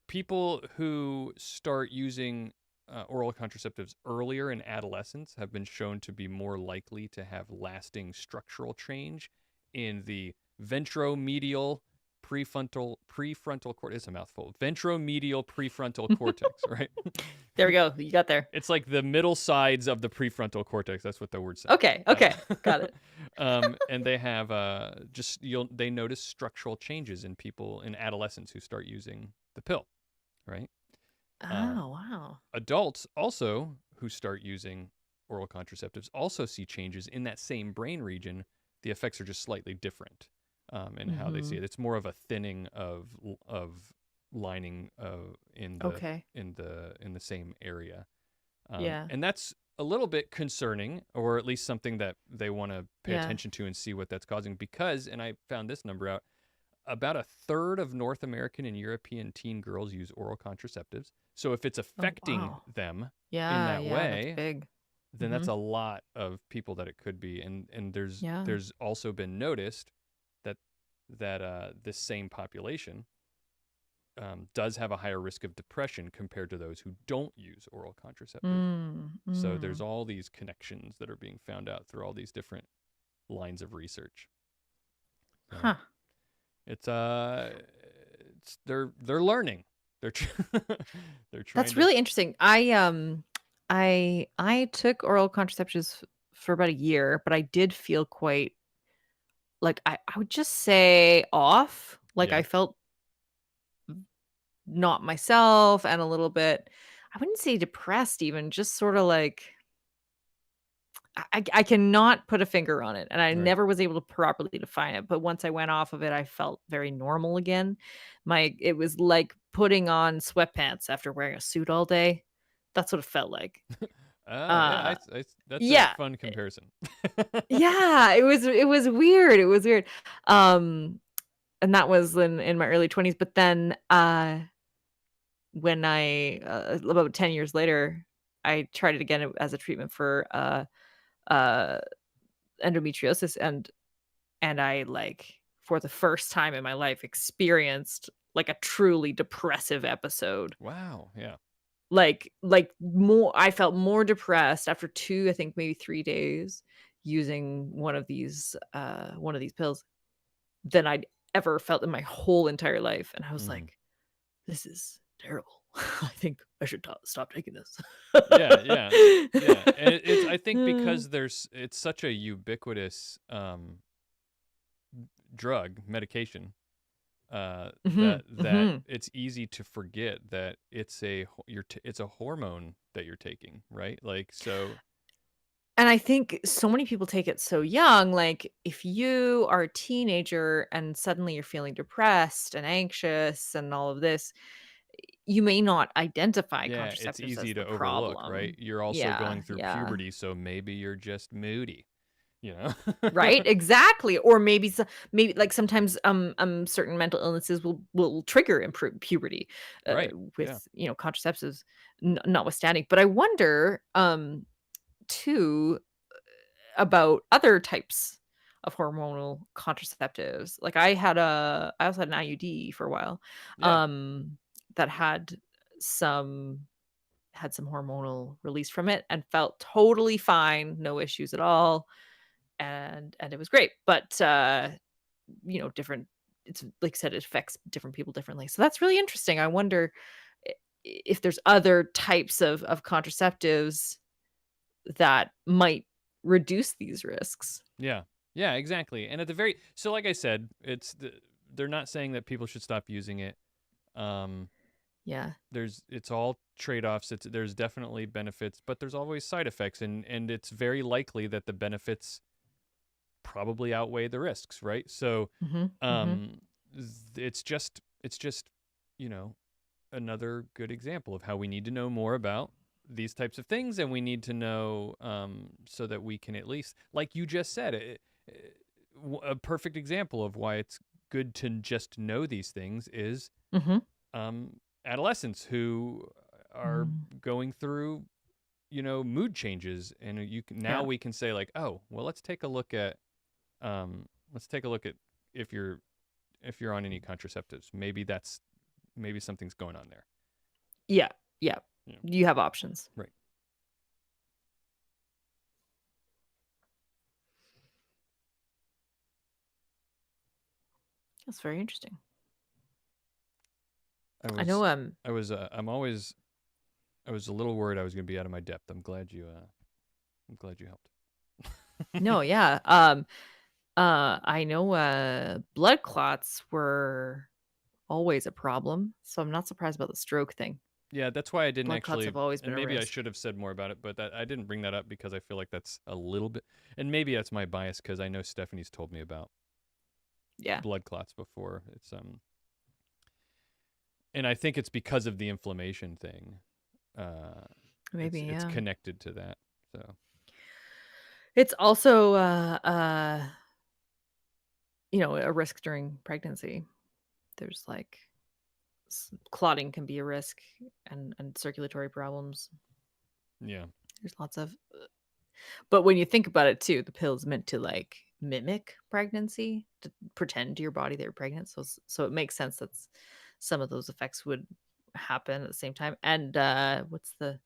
people who start using oral contraceptives earlier in adolescence have been shown to be more likely to have lasting structural change in the ventromedial prefrontal cortex. It's a mouthful. Ventromedial prefrontal cortex, right? There we go. You got there. It's like the middle sides of the prefrontal cortex. That's what the word's saying. Okay. Okay. Got it. And they have they notice structural changes in people in adolescents who start using the pill, right? Um, Oh, wow. Adults also who start using oral contraceptives also see changes in that same brain region. The effects are just slightly different in how they see Mhm. it. It's more of a thinning of lining Okay. in the same area, Yeah. and that's a little bit concerning, or at least something that they want to pay Yeah. attention to and see what that's causing. Because, and I found this number out, about a third of North American and European teen girls use oral contraceptives. So if it's Oh, affecting wow. them in Yeah. that Yeah. That's way, big. then that's Mhm. a lot of people that it could be. And Yeah. there's also been noticed that this same population does have a higher risk of depression compared to those who don't use oral contraceptives. Mm. So there's Mm. all these connections that are being found out through all these different lines of research. So Huh. it's they're learning. They're they're trying That's to. really interesting. I took oral contraceptives for about a year, but I did feel quite like I would just say off. Like I Yeah, felt not myself and a little bit I wouldn't say depressed even, just sorta like I cannot put a finger on it, and I right. never was able to properly define it, but once I went off of it, I felt very normal again. It was like putting on sweatpants after wearing a suit all day. That's what it felt like. Yeah, Uh, that's a yeah. fun comparison. Yeah, it was weird, it was weird. Um, and that was in my early 20s, but then, when about 10 years later, I tried it again as a treatment for, uh, endometriosis, and I, like, for the first time in my life, experienced, like, a truly depressive episode. Wow. Yeah. Like, more I felt more depressed after 2, I think maybe 3 days using one of these pills than I'd ever felt in my whole entire life, and I was Hmm. like, "This is terrible. I think I should stop taking this." Yeah. Yeah. Yeah. And it's, I think, because it's such a ubiquitous drug medication, Mhm, that mhm. it's easy to forget that it's a hormone that you're taking, right? Like, so. And I think so many people take it so young, like, if you are a teenager and suddenly you're feeling depressed and anxious and all of this, you may not identify Yeah, it's contraceptives as easy the to overlook, right? problem. You're also Yeah, going through yeah. puberty, so maybe you're just moody, you know? Right, exactly, or maybe, like, sometimes, certain mental illnesses will trigger in puberty, Right. Yeah. with, contraceptives notwithstanding, but I wonder, too, about other types of hormonal contraceptives. Like, I also had an IUD for a while, Yeah. um, that some had some hormonal release from it and felt totally fine, no issues at all. and it was great. But different. It's like I said, it affects different people differently. So that's really interesting. I wonder if there's other types of contraceptives that might reduce these risks. Yeah. Yeah, exactly. And at the very so like I said, they're not saying that people should stop using it. Um Yeah. it's all trade-offs. There's definitely benefits, but there's always side effects, and it's very likely that the benefits probably outweigh the risks, right? So Mhm. Mhm. um it's just you know another good example of how we need to know more about these types of things, and we need to know so that we can at least, like you just said, a perfect example of why it's good to just know these things is Mhm. um, adolescents who are Mm. going through mood changes, and now Yeah. we can say like, oh well, let's take a look at if you're on any contraceptives. Maybe something's going on there. Yeah. Yeah. Yeah. You have options. Right. That's very interesting. I I was know I was I was a little worried I was going to be out of my depth. I'm glad you helped. no, yeah. I know blood clots were always a problem, so I'm not surprised about the stroke thing. Yeah, that's why I didn't Blood clots actually, have always been and a maybe I risk. should have said more about it, but I didn't bring that up because I feel like that's a little bit, and maybe that's my bias because I know Stephanie's told me about Yeah. blood clots before. And I think it's because of the inflammation thing. Uh, Maybe, it's yeah. connected to that. So It's also a risk during pregnancy. There's like clotting can be a risk, and circulatory problems. yeah, There's lots of but when you think about it too, the pill is meant to like mimic pregnancy, to pretend to your body that you're pregnant. So it makes sense that some of those effects would happen at the same time. And what's the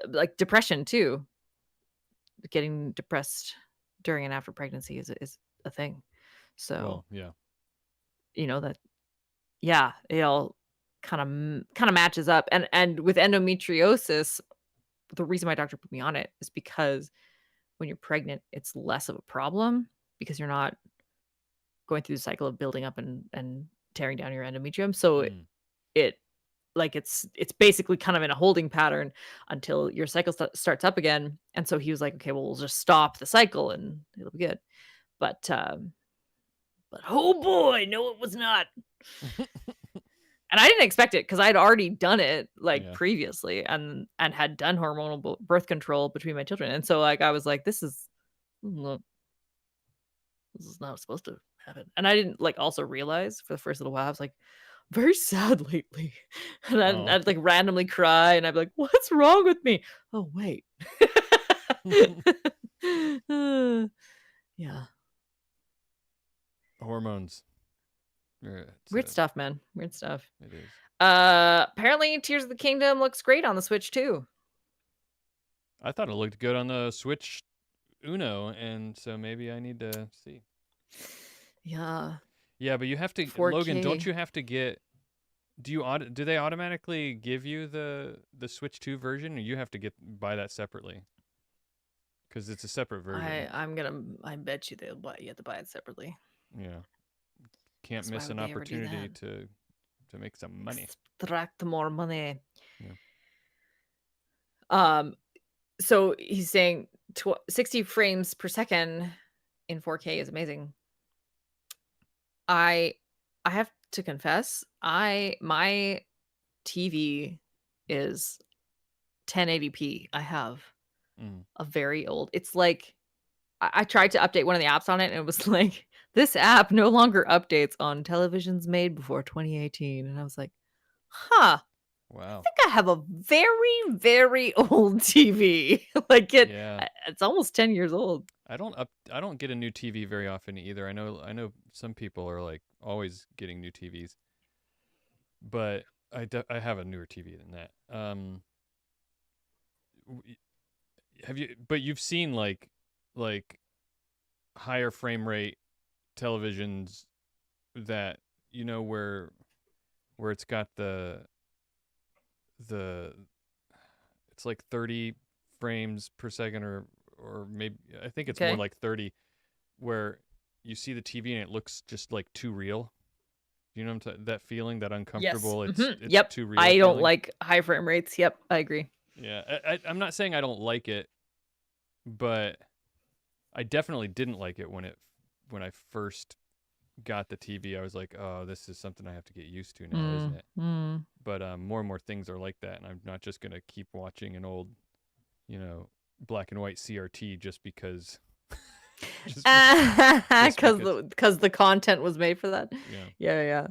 like depression too? Getting depressed during and after pregnancy is a thing. So well, yeah, that yeah, it all kind of matches up. And with endometriosis, the reason my doctor put me on it is because when you're pregnant, it's less of a problem because you're not going through the cycle of building up and tearing down your endometrium. So mm, it like it's basically kind of in a holding pattern until your cycle starts up again. And so he was like, okay, well, we'll just stop the cycle and it'll be good. But oh boy, no, it was not. And I didn't expect it because I'd already done it like yeah, previously and had done hormonal birth control between my children. And so like I was like, this is not supposed to happen. And I didn't like also realize for the first little while, I was like, very sad lately. And then oh, I'd like randomly cry and I'd be like, what's wrong with me? Oh, wait. Yeah. hormones. Weird stuff, man. Weird stuff. It is. Apparently Tears of the Kingdom looks great on the Switch too. I thought it looked good on the Switch Uno, and so maybe I need to see. Yeah. Yeah, but you have to, Logan. Don't 4K. you have to get? Do they automatically give you the Switch 2 version, or you have to buy that separately? Because it's a separate version. I bet you you have to buy it separately. Yeah, can't 'Cause why miss would an they ever do opportunity that? to make some money. Extract more money. Yeah. Um, so he's saying 60 frames per second in 4K is amazing. I I have to confess, my TV is 1080p. I have Mm. a very old. It's like I tried to update one of the apps on it and it was like this app no longer updates on televisions made before 2018 and I was like, "Huh. I Wow. think I have a very, very old TV." Like Yeah. it's almost 10 years old. I don't get a new TV very often either. I know some people are like always getting new TVs, but I have a newer TV than that. W- have you? But you've seen like higher frame rate televisions that where it's got the it's like 30 frames per second, or maybe I think it's more Okay. like 30, where you see the TV and it looks just like too real. You know what that feeling, that Yes. uncomfortable, it's Yep. too real I don't feeling. like high frame rates. Yep, I agree. Yeah, I'm not saying I don't like it, but I definitely didn't like it when I first got the TV. I was like, oh, this is something I have to get used to now, isn't it? Mm. But more and more things are like that, and I'm not just gonna keep watching an old, black and white CRT just because, just Because because. the content was made for that. Yeah. Yeah.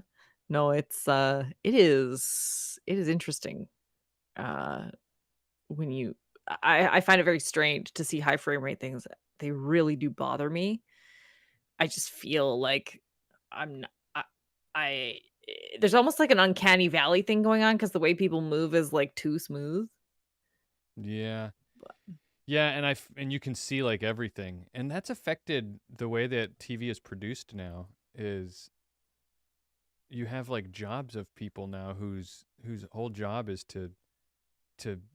No, it is interesting. When you I find it very strange to see high frame rate things. They really do bother me. I just feel like I'm not, I there's almost like an uncanny valley thing going on because the way people move is like too smooth. Yeah. Yeah, and you can see like everything, and that's affected the way that TV is produced now. Is you have like jobs of people now whose whole job is to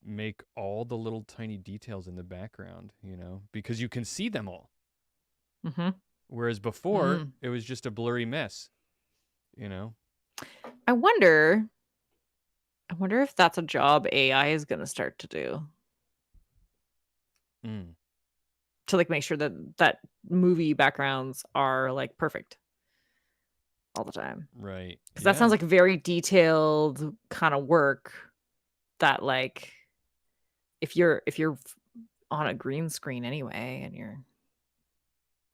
make all the little tiny details in the background, because you can see them all. Mm-hmm. Whereas before, Mm. it was just a blurry mess, you know. I wonder. I wonder if that's a job AI is going to start to do Mm, to like make sure that movie backgrounds are like perfect all the time. right. Because that sounds Yeah. like very detailed kind of work that like if you're on a green screen anyway and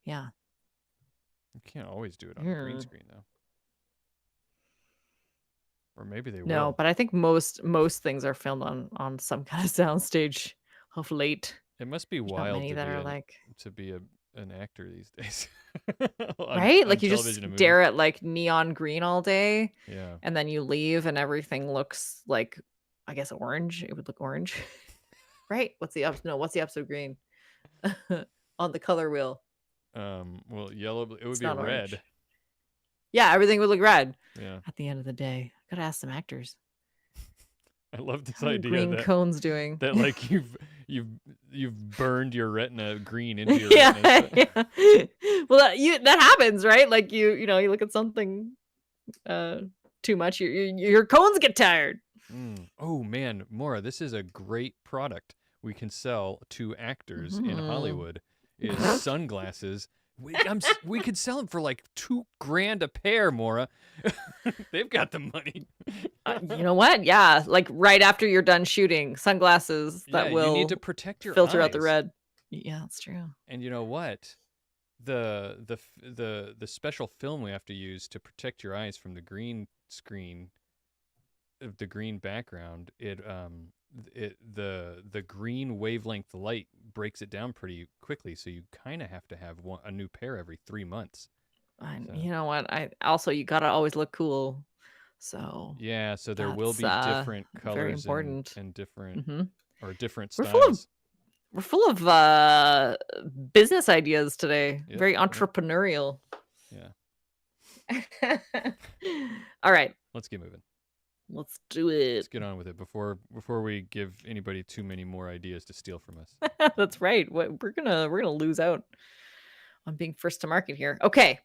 yeah You can't always do it on a green you're screen though. Or maybe they no, will. but I think most things are filmed on some kind of soundstage of late. It must be There's not wild many that are like to be an actor these days. right, On like you television just and movies. stare at like neon green all day Yeah. and then you leave and everything looks like, I guess, orange. It would look orange. Right, what's the opposite of green? On the color wheel, Well, yellow, it would it's be not red. orange. Yeah, everything would look red Yeah. at the end of the day. Gotta ask some actors. I love this How are the idea green cones doing? that like you've you've burned your retina green into your retinas. Yeah, yeah. Well, that happens, right? Like you look at something uh too much, your cones get tired. Oh man, Maura, this is a great product we can sell to actors in Mhm. Hollywood. Is sunglasses. We could sell them for like $2,000 a pair, Maura. They've got the money. You know what? Yeah, like right after you're done shooting, sunglasses Yeah, that you need to will protect your filter out the eyes. red. Yeah, that's true. And you know what? The special film we have to use to protect your eyes from the green screen of the green background, the green wavelength light breaks it down pretty quickly, so you kind of have to have a new pair every 3 months. And So you know what? I also you gotta always look cool. So yeah, so there will that's be different very colors and important. different Hmm. or different We're full of styles. we're full of business ideas today. Yep, Very yep, entrepreneurial. yeah. All right, Let's get moving. let's do Let's it. get on with it before we give anybody too many more ideas to steal from us. That's right. We're gonna lose out on being first to market here. Okay.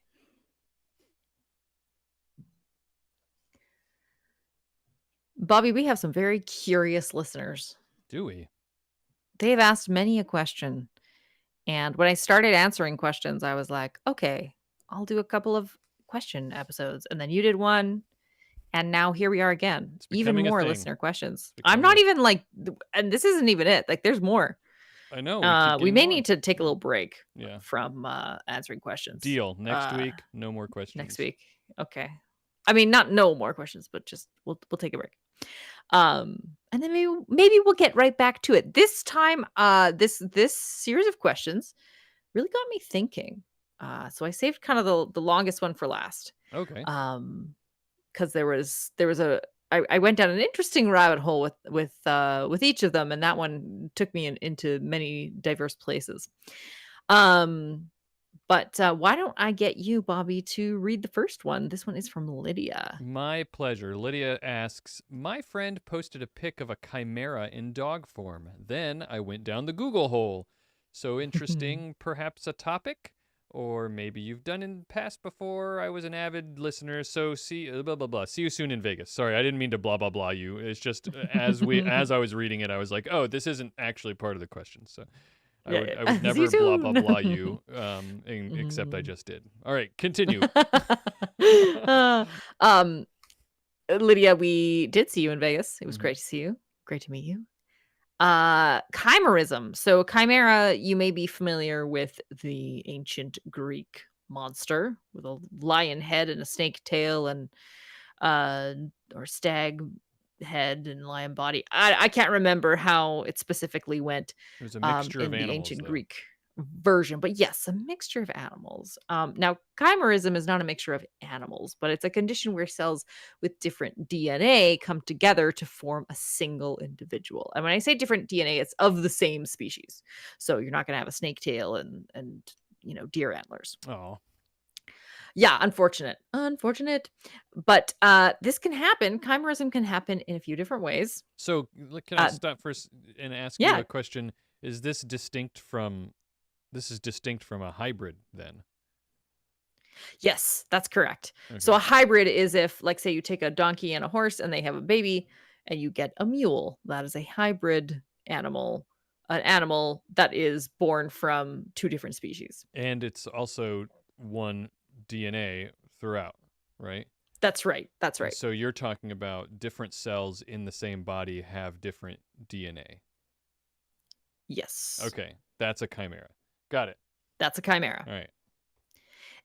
Bobby, we have some very curious listeners. Do we? They've asked many a question. And when I started answering questions, I was like, okay, I'll do a couple of question episodes. And then you did one. And now here we are again. It's Even becoming a more thing. listener questions. It's I'm becoming not a. even like, and this isn't even it. Like, there's more. I know we keep We getting may more. need to take a little break Yeah. from answering questions. Deal. Next week, no more Next questions. week. Okay. I mean, not no more questions, but just we'll take a break. And then maybe we'll get right back to it. This time, this series of questions really got me thinking. So I saved kind of the longest one for last. Okay. Because there was I went down an interesting rabbit hole with each of them, and that one took me into many diverse places. Um, But why don't I get you, Bobby, to read the first one? This one is from Lydia. My pleasure. Lydia asks, my friend posted a pic of a chimera in dog form. Then I went down the Google hole. So interesting, perhaps a topic? Or maybe you've done in the past before. I was an avid listener, so see blah blah blah. See you soon in Vegas. Sorry, I didn't mean to blah blah blah you. It's just as I was reading it, I was like, oh, this isn't actually part of the question. So Yeah, I would see you never blah blah blah soon. you, except I just did. All right, continue. Uh, um, Lydia, we did see you in Vegas. It was Mhm. great to see you. Great to meet you. Chimerism. So chimera, you may be familiar with the ancient Greek monster with a lion head and a snake tail and uh or stag head and lion body. I can't remember how it specifically went It was a mixture of in the animals, ancient though. Greek version, but yes, a mixture of animals. Now chimerism is not a mixture of animals, but it's a condition where cells with different DNA come together to form a single individual. And when I say different DNA, it's of the same species. So you're not going to have a snake tail and deer antlers. Oh, Yeah, unfortunate. Unfortunate. But, this can happen. Chimerism can happen in a few different ways. so can I Uh, stop first and ask you yeah. a question? Is this distinct from? This is distinct from a hybrid, then? Yes, that's correct. So Okay. a hybrid is if, like, say you take a donkey and a horse and they have a baby and you get a mule. That is a hybrid animal, an animal that is born from 2 different species. And it's also one DNA throughout, right? That's right. That's right. So you're talking about different cells in the same body have different DNA. Yes. Okay, that's a chimera. Got it. That's a chimera. All right.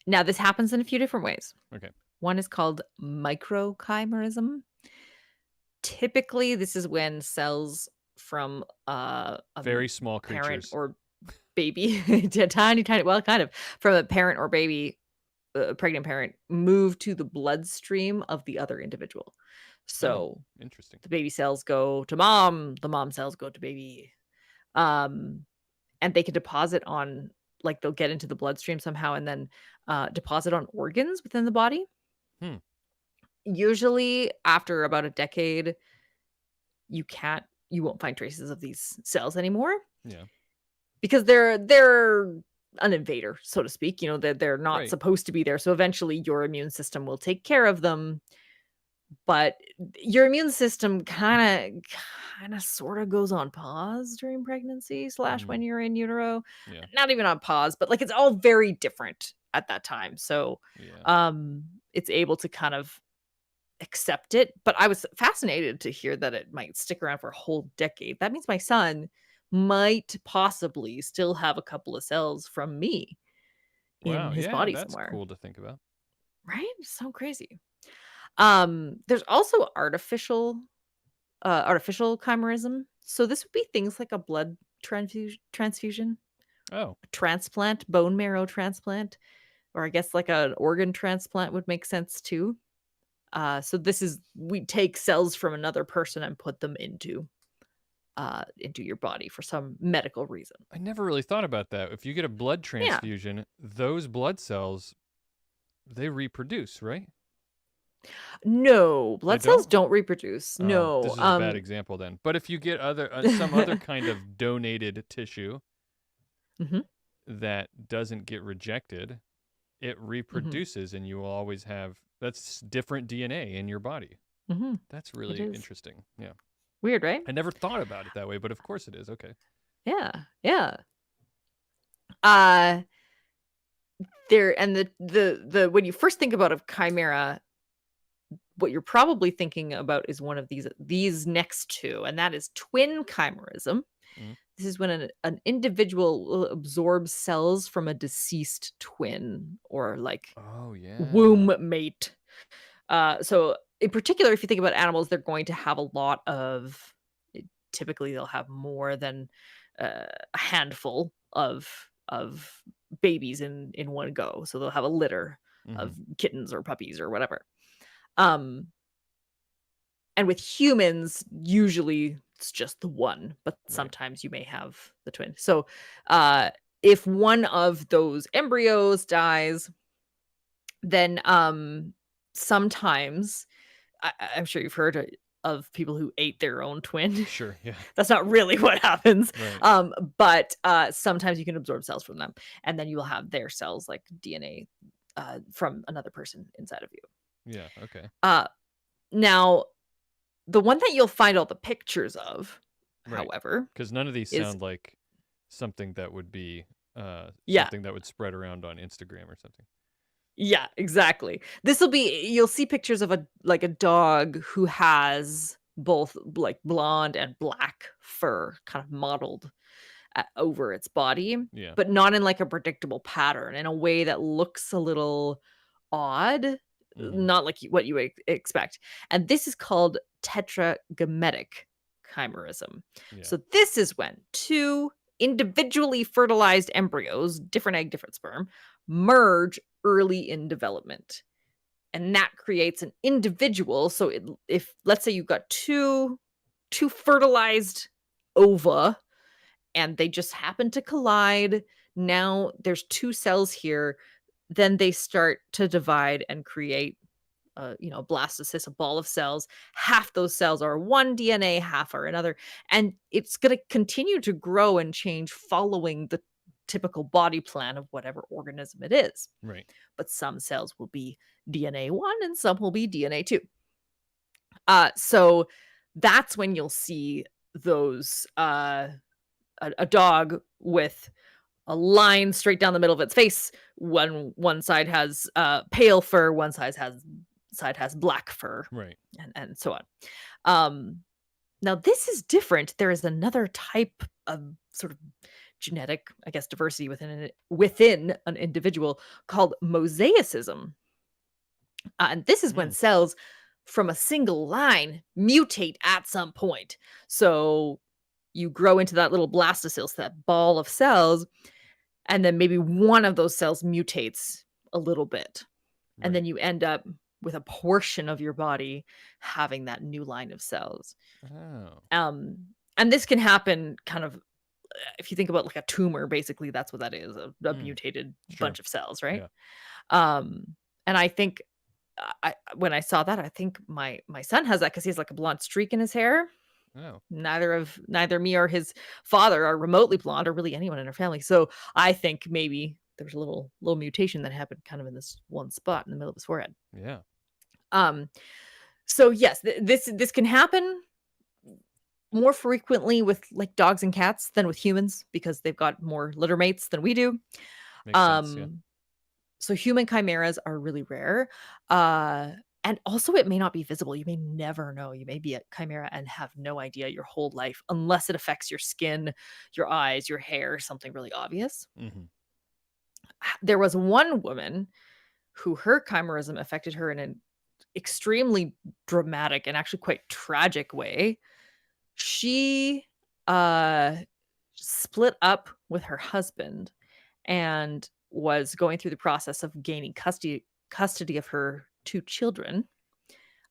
Now this happens in a few different ways. Okay. One is called microchimerism. Typically, this is when cells from, a Very small parent creatures. or baby tiny, tiny well, kind of, from a parent or baby, a pregnant parent, move to the bloodstream of the other individual. Oh, So, interesting. the baby cells go to mom, the mom cells go to baby, um, and they can deposit on like, they'll get into the bloodstream somehow and then, deposit on organs within the body. Hmm. Usually, after about a decade, you won't find traces of these cells anymore Yeah. because they're an invader, so to speak. They're not Right. supposed to be there. So eventually your immune system will take care of them. But your immune system kind of sort of goes on pause during pregnancy slash Mm, when you're in utero. yeah. Not even on pause, but like it's all very different at that time. So Yeah. it's able to kind of accept it, but I was fascinated to hear that it might stick around for a whole decade. That means my son might possibly still have a couple of cells from me in Wow. his Yeah, body that's somewhere, cool to think about. right? So crazy. There's also artificial chimerism. So this would be things like a blood transfusion, Oh, a transplant, bone marrow transplant, or I guess like an organ transplant would make sense too. So this is we take cells from another person and put them into your body for some medical reason. I never really thought about that. If you get a blood Yeah. transfusion, those blood cells they reproduce, right? No, They blood cells don't? don't reproduce. Oh, No. this is a bad example then. But if you get other some other kind of donated tissue Mhm, that doesn't get rejected, it mhm, reproduces and you will always have that's different DNA in your body. mhm. That's It really is. interesting. Yeah. Weird, right? I never thought about it that way, but of course it is. Okay. Yeah, yeah. Uh, there and the when you first think about a chimera, what you're probably thinking about is one of these next two, and that is twin chimerism. Mm. This is when an individual will absorb cells from a deceased twin or like Oh, yeah. womb mate. So in particular, if you think about animals, they're going to have a lot of typically they'll have more than a handful of babies in one go. So they'll have a litter Mhm. of kittens or puppies or whatever. Um, and with humans, usually it's just the one, but Right. sometimes you may have the twin. So if one of those embryos dies, then sometimes I'm sure you've heard of people who ate their own twin. Sure. Yeah. That's not really what happens. Right. But sometimes you can absorb cells from them, and then you will have their cells, like DNA, from another person inside of you. Yeah. Okay. Now, the one that you'll find all the pictures of, Right. however, Because none of these is sound like something that would be yeah, something that would spread around on Instagram or something. yeah, exactly. This'll be you'll see pictures of a dog who has both like blonde and black fur kind of modeled over its body, Yeah. but not in like a predictable pattern, in a way that looks a little odd, Mm-hmm. not like what you would expect. And this is called tetragametic chimerism. Yeah. So this is when two individually fertilized embryos, different egg, different sperm, merge early in development. And that creates an individual. So if let's say you've got two fertilized ova and they just happen to collide. Now there's two cells here. Then they start to divide and create blastocyst, a ball of cells. Half those cells are one DNA, half are another. And it's going to continue to grow and change following the typical body plan of whatever organism it is. Right. But some cells will be DNA 1 and some will be DNA 2. So that's when you'll see those a dog with a line straight down the middle of its face. One side has pale fur, one side has black fur, Right. and so on. Now this is different. There is another type of sort of genetic, I guess, diversity within an individual called mosaicism. And this is when Mm. cells from a single line mutate at some point. So you grow into that little blastocyst, that ball of cells, and then maybe one of those cells mutates a little bit. And Right. then you end up with a portion of your body having that new line of cells. Oh. Um, and this can happen kind of if you think about like a tumor, basically that's what that is, a Mm. mutated Sure. bunch of cells, right? Yeah. And I think when I saw that, I think my son has that because he has like a blonde streak in his hair. Oh. Neither me or his father are remotely blonde or really anyone in our family. So I think maybe there's a little mutation that happened kind of in this one spot in the middle of his forehead. Yeah. Um, so yes, this can happen more frequently with like dogs and cats than with humans because they've got more litter mates than we do. Makes sense. Yeah. Um, so human chimeras are really rare. And also it may not be visible. You may never know. You may be a chimera and have no idea your whole life unless it affects your skin, your eyes, your hair, something really obvious. Mm-hmm. There was one woman who her chimerism affected her in an extremely dramatic and actually quite tragic way. She split up with her husband and was going through the process of gaining custody of her two children.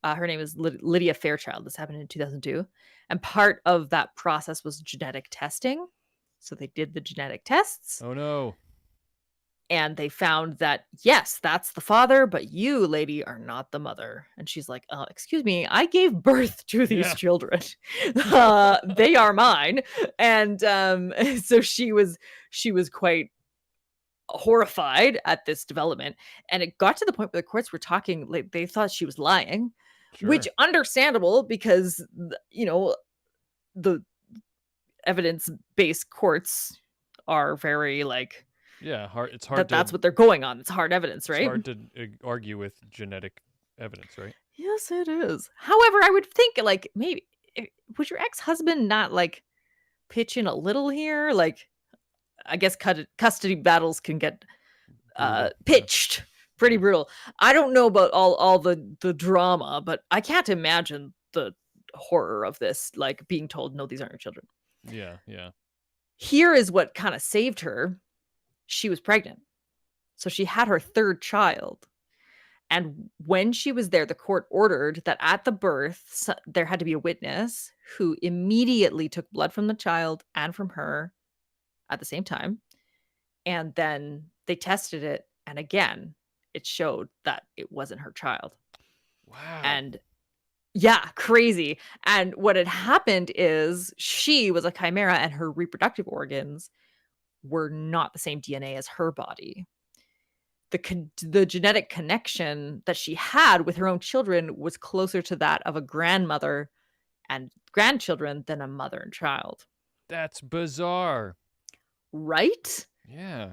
Her name is Lydia Fairchild. This happened in 2002. And part of that process was genetic testing. So they did the genetic tests. Oh no. And they found that, yes, that's the father, but you, lady, are not the mother. And she's like, excuse me, I gave birth to these children. They are mine. And so she was quite horrified at this development. And it got to the point where the courts were talking, like they thought she was lying, Sure. which understandable because, the evidence-based courts are very like, Yeah. Hard. It's hard that's to. what they're going on. It's hard evidence, It's right? hard to argue with genetic evidence, right? Yes, it is. However, I would think like maybe would your ex-husband not like pitch in a little here? Like, I guess custody battles can get Brutal. pitched pretty Yeah. brutal. I don't know about all the drama, but I can't imagine the horror of this, like being told, no, these aren't your children. Yeah. Yeah. Here is what kind of saved her. She was pregnant. So she had her third child. And when she was there, the court ordered that at the birth, there had to be a witness who immediately took blood from the child and from her at the same time. And then they tested it, and again, it showed that it wasn't her child. Wow. And yeah, crazy. And what had happened is she was a chimera and her reproductive organs were not the same DNA as her body. The genetic connection that she had with her own children was closer to that of a grandmother and grandchildren than a mother and child. That's bizarre. Right? Yeah.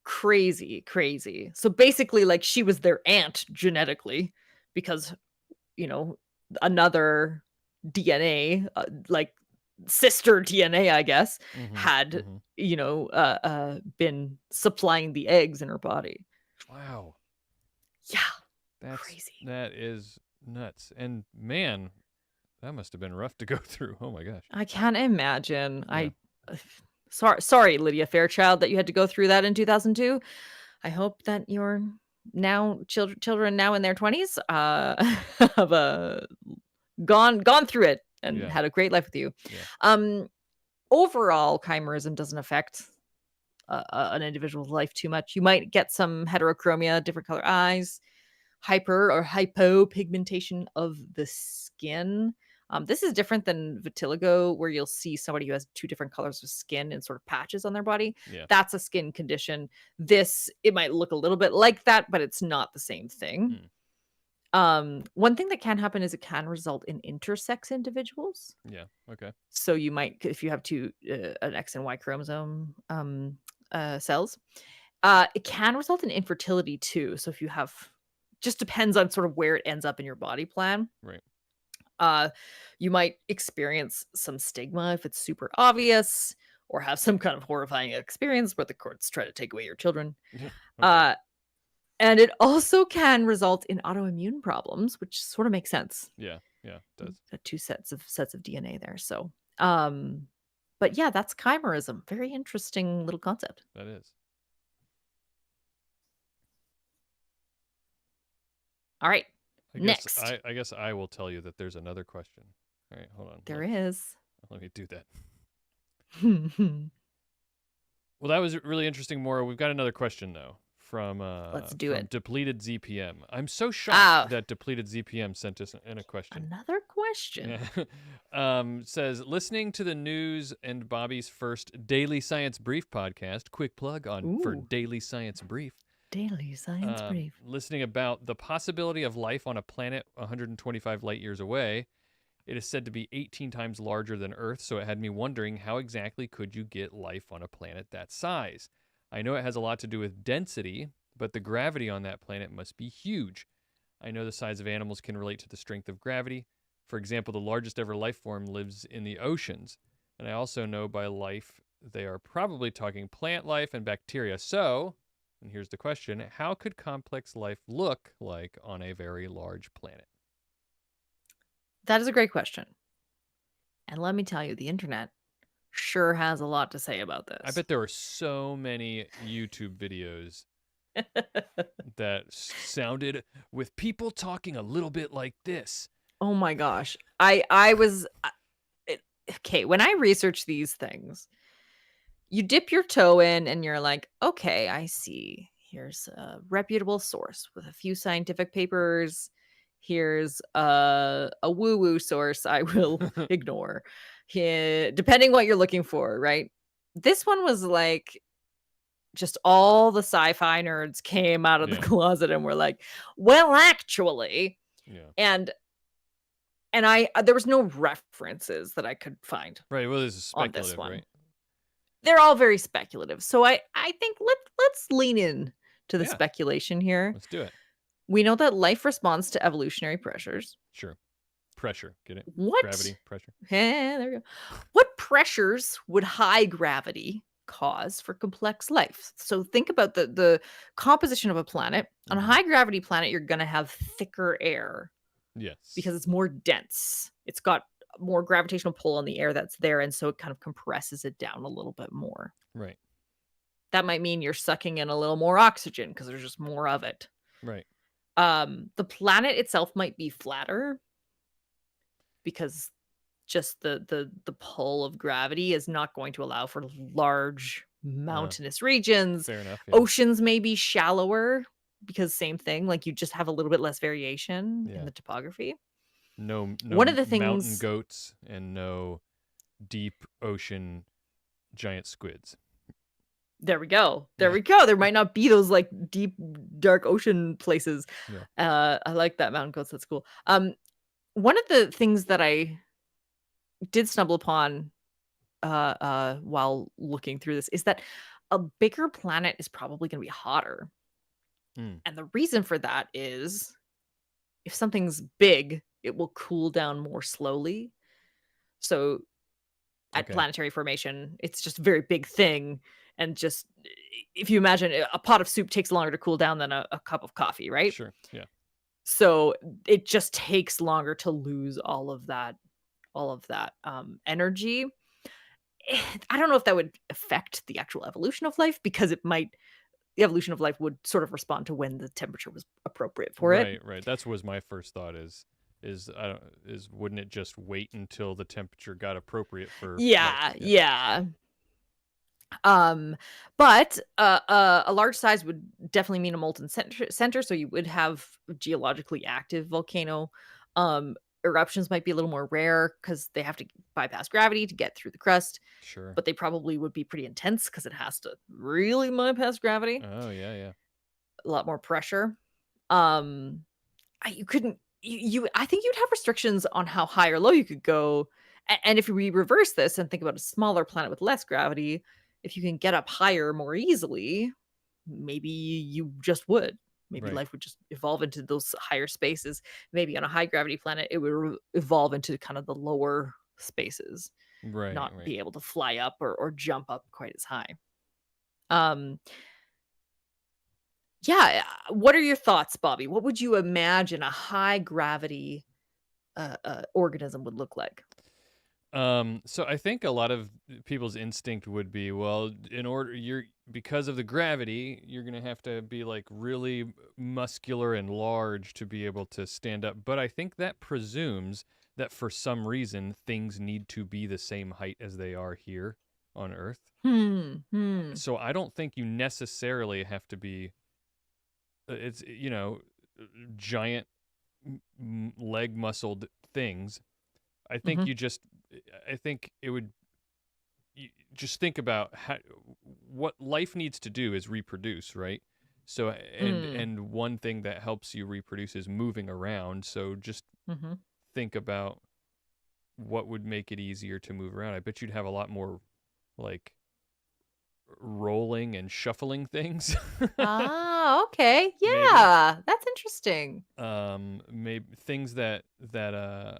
Crazy, crazy. So basically, like, she was their aunt genetically because, you know, another DNA, like sister DNA, I guess, Mm-hmm. had, Mm-hmm. been supplying the eggs in her body. Wow. Yeah, That's crazy. that is nuts. And man, that must have been rough to go through. Oh my gosh. I can't imagine. Yeah. Sorry, Lydia Fairchild, that you had to go through that in 2002. I hope that your now children now in their 20s, have, gone through it and Yeah. had a great life with you. Yeah. Um, Overall, chimerism doesn't affect an individual's life too much. You might get some heterochromia, different color eyes, hyper or hypopigmentation of the skin. This is different than vitiligo, where you'll see somebody who has two different colors of skin and sort of patches on their body. Yeah. That's a skin condition. This, it might look a little bit like that, but it's not the same thing. Hmm. One thing that can happen is it can result in intersex individuals. Yeah. Okay. So you might, if you have two, an X and Y chromosome cells, it can result in infertility too. So if you have, just depends on sort of where it ends up in your body plan. Right. Uh, you might experience some stigma if it's super obvious, or have some kind of horrifying experience where the courts try to take away your children. Yeah. Okay. Uh, and it also can result in autoimmune problems, which sort of makes sense. Yeah. Yeah. It does. Two sets of DNA there. So, but yeah, that's chimerism. Very interesting little concept. That is. All right. I guess Next. I guess I will tell you that there's another question. All right, hold on. There is. Let me do that. Let's Well, that was really interesting, Maura. We've got another question though from do it. Depleted ZPM. I'm so Ah, shocked that Depleted ZPM sent us in a question. another question. Yeah. Says listening to the news and Bobby's first Daily Science Brief podcast. Quick plug on for Ooh, Daily Science Brief. daily science brief. Listening about the possibility of life on a planet 125 light years away. It is said to be 18 times larger than Earth, so it had me wondering how exactly could you get life on a planet that size? I know it has a lot to do with density, but the gravity on that planet must be huge. I know the size of animals can relate to the strength of gravity. For example, the largest ever life form lives in the oceans. And I also know by life, they are probably talking plant life and bacteria. So, and here's the question, how could complex life look like on a very large planet? That is a great question. And let me tell you, the internet sure has a lot to say about I this. bet there were so many YouTube videos that sounded with people talking a little bit like this. Oh my gosh. I was okay, when I research these things, you dip your toe in and you're like, "Okay, I see. Here's a reputable source with a few scientific papers. Here's a woo-woo source I will ignore." Here, depending what you're looking for, right? This one was like just all the sci-fi nerds came out of the Yeah, closet and were like, "Well, actually," yeah. and I there was no references that I could find Right. Well, this is on this speculative, one. right? They're all very speculative. So I think let's lean in to the Yeah, speculation here. let's do it. We know that life responds to evolutionary pressures. Sure. Pressure. Get it? What? Gravity, pressure. There we go. What pressures would high gravity cause for complex life? So think about the composition of a planet. On a Mhm. high gravity planet, you're going to have thicker air Yes. because it's more dense. It's got more gravitational pull on the air that's there, and so it kind of compresses it down a little bit more. Right. That might mean you're sucking in a little more oxygen because there's just more of it. Right. The planet itself might be flatter because just the pull of gravity is not going to allow for large Uh, mountainous regions. fair enough. Yeah. Oceans may be shallower because same thing, like you just have a little bit less variation in Yeah. the topography. One of No the mountain things goats and no deep ocean giant squids. There we go. There Yeah. we go. There might not be those, like, deep, dark ocean places. Yeah. I like that mountain goats, that's cool. One of the things that I did stumble upon, while looking through this is that a bigger planet is probably gonna be hotter, Mm, and the reason for that is if something's big, it will cool down more slowly. So, at okay. planetary formation, it's just a very big thing, and just if you imagine a pot of soup takes longer to cool down than a cup of coffee, right? Sure. Yeah. So, it just takes longer to lose all of that, energy. I don't know if that would affect the actual evolution of life because the evolution of life would sort of respond to when the temperature was appropriate for it. Right. Right. That's was my first thought is I don't is wouldn't it just wait until the temperature got appropriate for life? Yeah, Yeah. yeah. Um, but, a large size would definitely mean a molten center, so you would have geologically active volcano. Eruptions might be a little more rare because they have to bypass gravity to get through the crust, Sure. but they probably would be pretty intense because it has to really bypass gravity, Oh yeah. Yeah. a lot more pressure. Um, you couldn't you I think you'd have restrictions on how high or low you could go, and if we reverse this and think about a smaller planet with less gravity, if you can get up higher more easily, maybe you just would. Maybe Right. life would just evolve into those higher spaces. Maybe on a high gravity planet, it would evolve into kind of the lower spaces, Right. not Right. be able to fly up or jump up quite as high. Um, yeah, what are your thoughts, Bobby? What would you imagine a high gravity organism would look like? So I think a lot of people's instinct would be, well, in order you're because of the gravity, you're gonna have to be like really muscular and large to be able to stand up. But I think that presumes that for some reason things need to be the same height as they are here on Earth. Hmm. So I don't think you necessarily have to be it's giant leg muscled things. I think Mhm. you just I think it would you just think about what life needs to do is reproduce, right? So Mm. and one thing that helps you reproduce is moving around. So just Mhm. think about what would make it easier to move around. I bet you'd have a lot more like rolling and shuffling things. Ah, okay. Maybe Yeah, that's interesting. maybe things that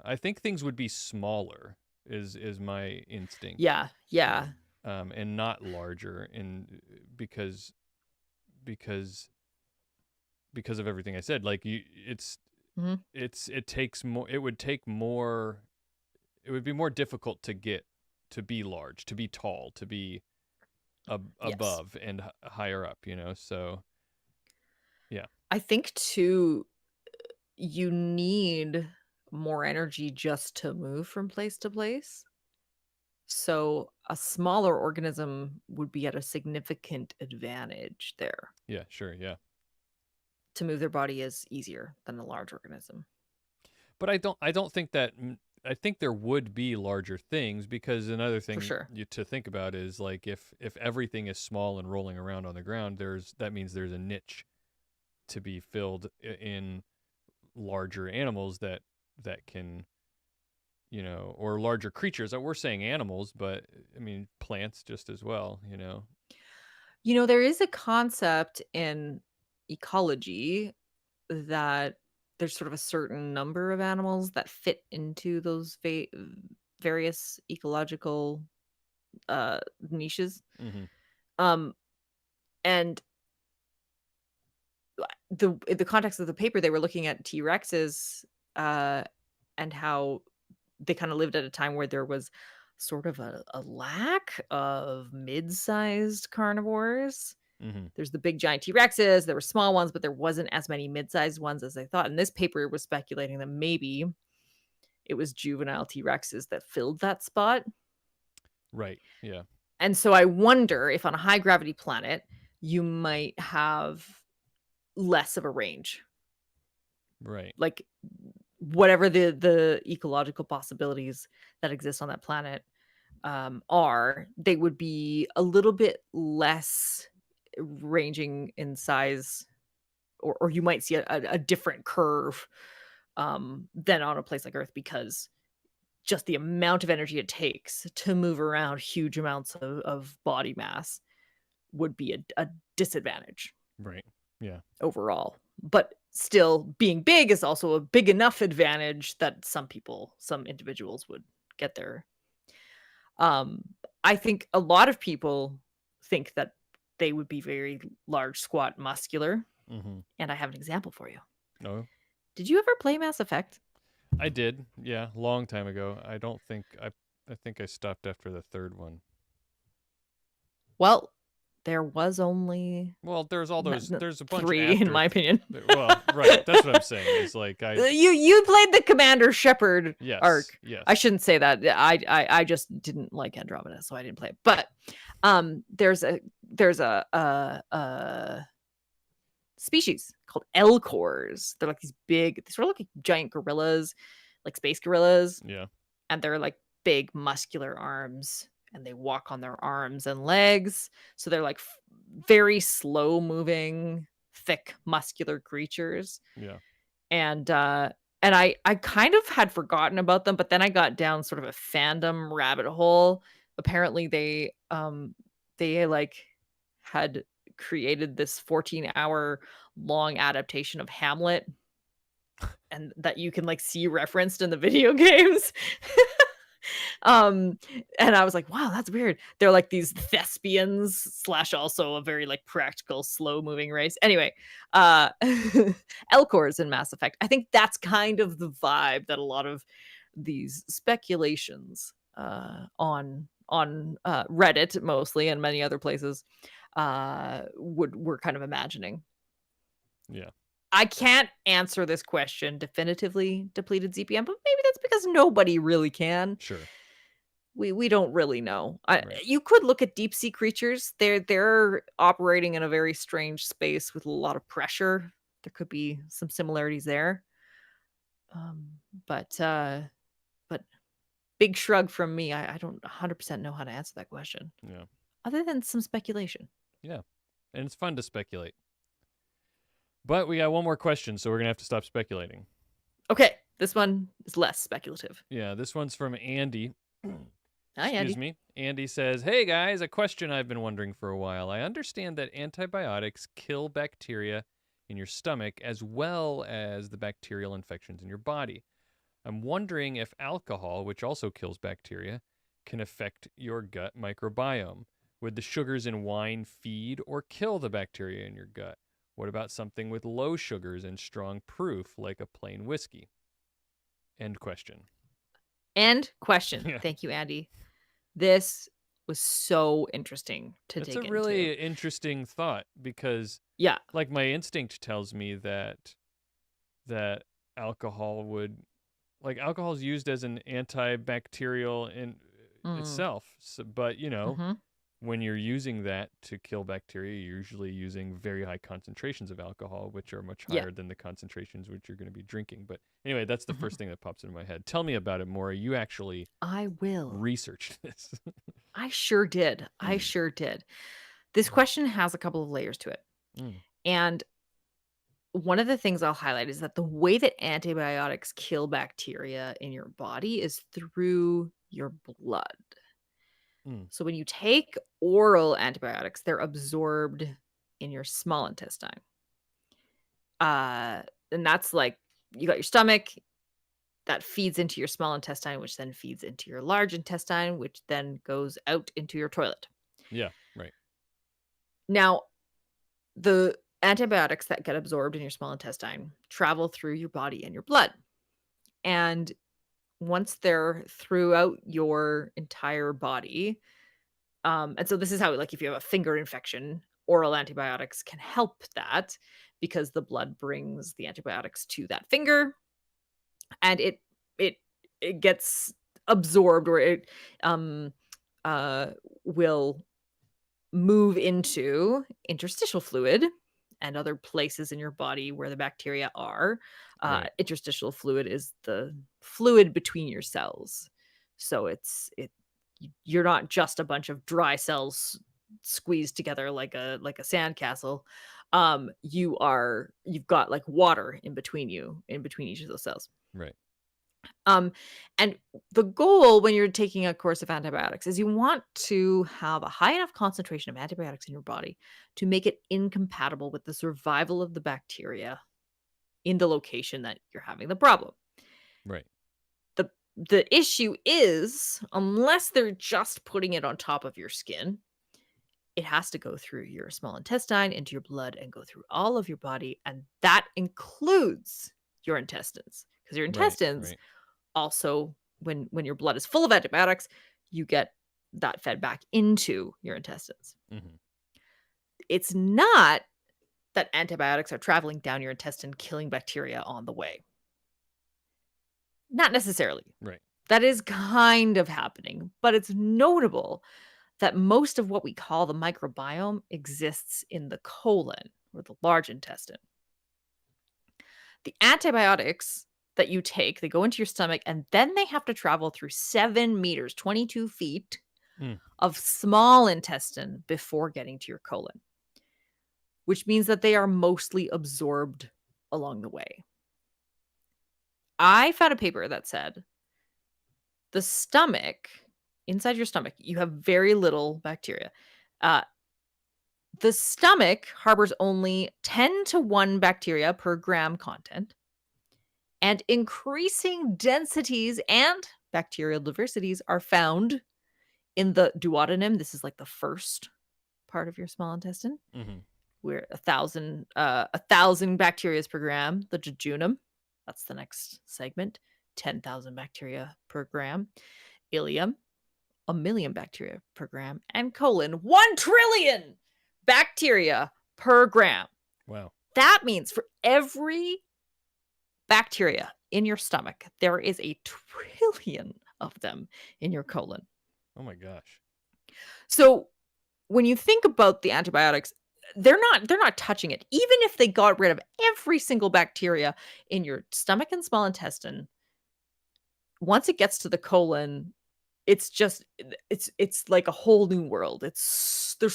I think things would be smaller is my instinct. Yeah, yeah. And not larger and because because of everything I said. Like Mhm. it takes more. It would take more. It would be more difficult to get to be large, to be tall, to be Yes. above and higher up. So yeah, I think too, you need more energy just to move from place to place. So a smaller organism would be at a significant advantage there. yeah, sure, yeah. To move their body is easier than a large organism, But I don't think that. I think there would be larger things because another for thing sure. to think about is like if everything is small and rolling around on the ground, that means there's a niche to be filled in larger animals that can or larger creatures. We're saying animals, but I mean plants just as well. There is a concept in ecology that there's sort of a certain number of animals that fit into those various ecological niches. Hmm. Um, and in the context of the paper, they were looking at T Rexes uh, and how they kind of lived at a time where there was sort of a lack of mid-sized carnivores. Hmm. There's the big giant T Rexes, there were small ones, but there wasn't as many mid-sized ones as they thought. And this paper was speculating that maybe it was juvenile T Rexes that filled that spot. Right. Yeah. And so I wonder if on a high gravity planet, you might have less of a range. Right. Like whatever the ecological possibilities that exist on that planet are, they would be a little bit less ranging in size, or you might see a different curve than on a place like Earth, because just the amount of energy it takes to move around huge amounts of body mass would be a disadvantage Right. Yeah. overall. But still, being big is also a big enough advantage that some individuals would get there. Um, I think a lot of people think that they would be very large, squat, muscular, Mm-hmm. and I have an example for you. No, Did you ever play Mass Effect? I did. Yeah, long time ago. I don't think I think I stopped after the third one. Well, there was only Well, there's all those. There's a bunch 3, in after. my opinion. Well, right. That's what I'm saying. Is like You played the Commander Shepard Yes. arc. I Yes. shouldn't say that. I just didn't like Andromeda, so I didn't play it. But there's a species called Elcors. They're like these big, they sort of look like giant gorillas, like space gorillas, Yeah. and they're like big muscular arms, and they walk on their arms and legs. So they're like very slow moving, thick, muscular creatures. Yeah. And I kind of had forgotten about them, but then I got down sort of a fandom rabbit hole. Apparently they like had created this 14-hour long adaptation of Hamlet, and that you can like see referenced in the video games. Um, and I was like, wow, that's weird. They're like these thespians slash also a very like practical, slow moving race. Anyway, Elcors in Mass Effect. I think that's kind of the vibe that a lot of these speculations on Reddit mostly, and many other places were kind of imagining. Yeah. I can't answer this question definitively, depleted ZPM, but maybe that's because nobody really can. Sure. We don't really know. Right. You could look at deep sea creatures. They're operating in a very strange space with a lot of pressure. There could be some similarities there. Um, but big shrug from me. I don't 100% know how to answer that question, Yeah. other than some speculation. Yeah. And it's fun to speculate. But we got one more question, so we're gonna have to stop speculating. Okay, this one is less speculative. Yeah, this one's from Andy. Hi, Excuse Andy. me. Andy says, "Hey guys, a question I've been wondering for a while. I understand that antibiotics kill bacteria in your stomach as well as the bacterial infections in your body. I'm wondering if alcohol, which also kills bacteria, can affect your gut microbiome. Would the sugars in wine feed or kill the bacteria in your gut? What about something with low sugars and strong proof, like a plain whiskey?" End question. End question. Yeah. Thank you, Andy. This was so interesting to That's a dig into. really interesting thought because Yeah. like my instinct tells me that alcohol would like alcohol is used as an antibacterial in Mm. itself. So, but Mhm. when you're using that to kill bacteria, you're usually using very high concentrations of alcohol, which are much Yeah. higher than the concentrations which you're going to be drinking. But anyway, that's the Mhm. first thing that pops into my head. Tell me about it more. You actually I will. researched this. I sure did. I sure did. This question has a couple of layers to it. Mm, And one of the things I'll highlight is that the way that antibiotics kill bacteria in your body is through your blood. mm, So when you take oral antibiotics, they're absorbed in your small intestine. Uh, and that's like you got your stomach that feeds into your small intestine, which then feeds into your large intestine, which then goes out into your toilet. yeah, right. Now, the antibiotics that get absorbed in your small intestine travel through your body and your blood. And once they're throughout your entire body, and so this is how, like, if you have a finger infection, oral antibiotics can help that because the blood brings the antibiotics to that finger, and it it gets absorbed, or it um will move into interstitial fluid and other places in your body where the bacteria are. Right. Interstitial fluid is the fluid between your cells. So you're not just a bunch of dry cells squeezed together like a sandcastle. You've got like water in between you, in between each of those cells. Right. Um, and the goal when you're taking a course of antibiotics is you want to have a high enough concentration of antibiotics in your body to make it incompatible with the survival of the bacteria in the location that you're having the problem. Right. The issue is, unless they're just putting it on top of your skin, it has to go through your small intestine, into your blood, and go through all of your body, and that includes your intestines, because your Right. intestines Right. also, when your blood is full of antibiotics, you get that fed back into your intestines. Hmm. It's not that antibiotics are traveling down your intestine, killing bacteria on the way. Not necessarily. Right. That is kind of happening, but it's notable that most of what we call the microbiome exists in the colon or the large intestine. The antibiotics that you take, they go into your stomach and then they have to travel through 7 meters, 22 feet Mm. of small intestine before getting to your colon, which means that they are mostly absorbed along the way. I found a paper that said the stomach, inside your stomach, you have very little bacteria. Uh, the stomach harbors only 10 to 1 bacteria per gram content, and increasing densities and bacterial diversities are found in the duodenum. This is like the first part of your small intestine, Hmm. where 1,000 bacteria per gram. The jejunum, that's the next segment, 10,000 bacteria per gram. Ileum, 1,000,000 bacteria per gram. And colon, 1,000,000,000,000 bacteria per gram. Wow. That means for every bacteria in your stomach, there is a trillion of them in your colon. Oh my gosh. So when you think about the antibiotics, they're not touching it. Even if they got rid of every single bacteria in your stomach and small intestine, once it gets to the colon, it's just it's like a whole new world. There's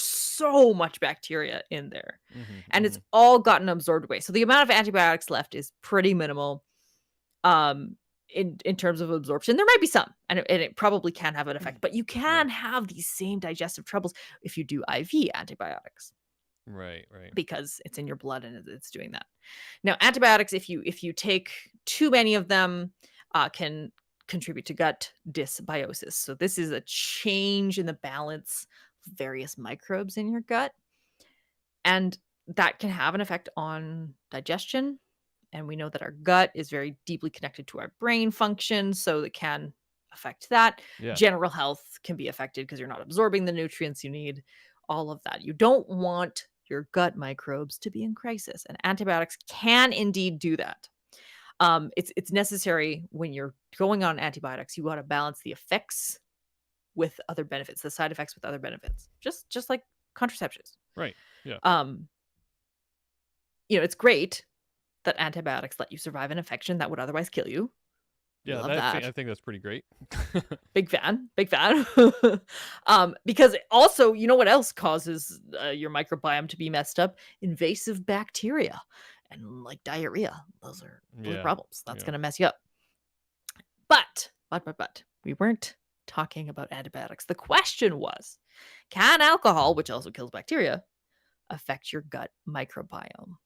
so much bacteria in there, Hmm. and it's Hmm. all gotten absorbed away. So the amount of antibiotics left is pretty minimal. Um, in terms of absorption, there might be some, and it probably can have an effect, but you Right. can have these same digestive troubles if you do IV antibiotics, Right. Right. because it's in your blood and it's doing that. Now, antibiotics, if you take too many of them, can contribute to gut dysbiosis. So this is a change in the balance of various microbes in your gut, and that can have an effect on digestion. And we know that our gut is very deeply connected to our brain function, so it can affect that. Yeah. General health can be affected because you're not absorbing the nutrients you need, all of that. You don't want your gut microbes to be in crisis, and antibiotics can indeed do that. It's necessary when you're going on antibiotics. You want to balance the effects with other benefits, the side effects with other benefits, just like contraceptives. Right. Yeah. Um, it's great that antibiotics let you survive an infection that would otherwise kill you. We Yeah. love that. I think that's pretty great. Big fan, big fan. Because also, you know what else causes your microbiome to be messed up? Invasive bacteria and like diarrhea. Those are Yeah. problems. That's Yeah. going to mess you up. But we weren't talking about antibiotics. The question was, can alcohol, which also kills bacteria, affect your gut microbiome?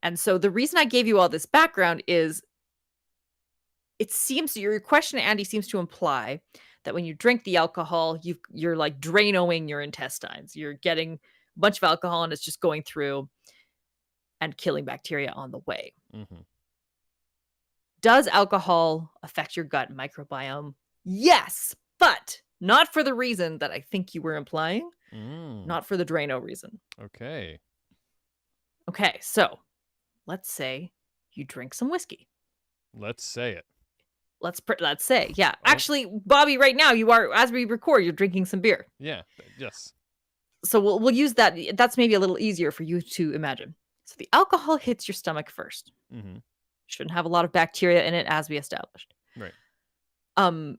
And so the reason I gave you all this background is it seems your question, Andy, seems to imply that when you drink the alcohol, you're like drainoing your intestines. You're getting a bunch of alcohol and it's just going through and killing bacteria on the way. Hmm. Does alcohol affect your gut microbiome? Yes, but not for the reason that I think you were implying, Mm. not for the Drano reason. Okay. Okay, so let's say you drink some whiskey. Let's say it. let's say, yeah. Oh, Actually, Bobby, right now you are, as we record, you're drinking some beer. yeah. Yes. So we'll use that. That's maybe a little easier for you to imagine. So the alcohol hits your stomach first. Mm-hmm. Shouldn't have a lot of bacteria in it, as we established. Right.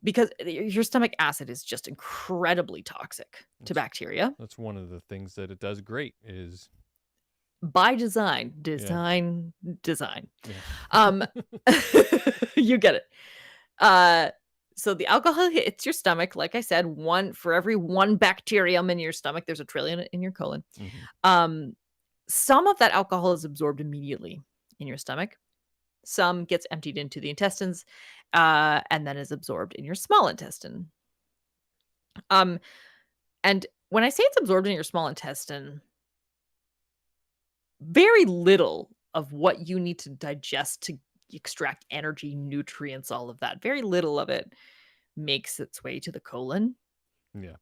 Because your stomach acid is just incredibly toxic to That's bacteria that's one of the things that it does great is by design. yeah. Design. Yeah. Um, you get it. Uh, so the alcohol hits your stomach. Like I said, one for every one bacterium in your stomach, there's a trillion in your colon. Mm-hmm. Um, some of that alcohol is absorbed immediately in your stomach. Some gets emptied into the intestines, and then is absorbed in your small intestine. Um, and when I say it's absorbed in your small intestine, very little of what you need to digest to extract energy, nutrients, all of that, very little of it makes its way to the colon Yeah.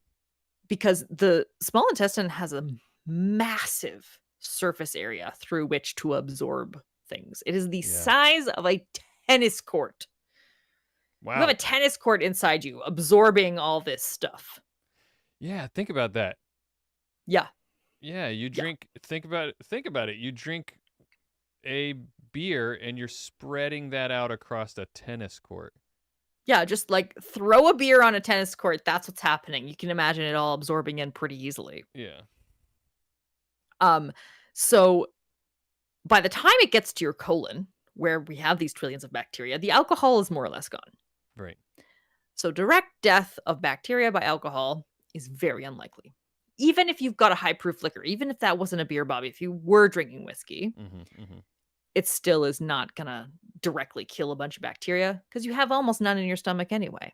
because the small intestine has a massive surface area through which to absorb things. It is the Yeah. size of a tennis court. You have a Wow. tennis court inside you absorbing all this stuff. Yeah. Think about that. Yeah. Yeah. You Yeah. drink. Think about it. Think about it. You drink a beer and you're spreading that out across a tennis court. Yeah, just like throw a beer on a tennis court. That's what's happening. You can imagine it all absorbing in pretty easily. Yeah. Um, so by the time it gets to your colon, where we have these trillions of bacteria, the alcohol is more or less gone. Right. So direct death of bacteria by alcohol is very unlikely. Even if you've got a high proof liquor, even if that wasn't a beer, Bobby, if you were drinking whiskey, Mm-hmm. Mm-hmm. it still is not gonna directly kill a bunch of bacteria because you have almost none in your stomach anyway,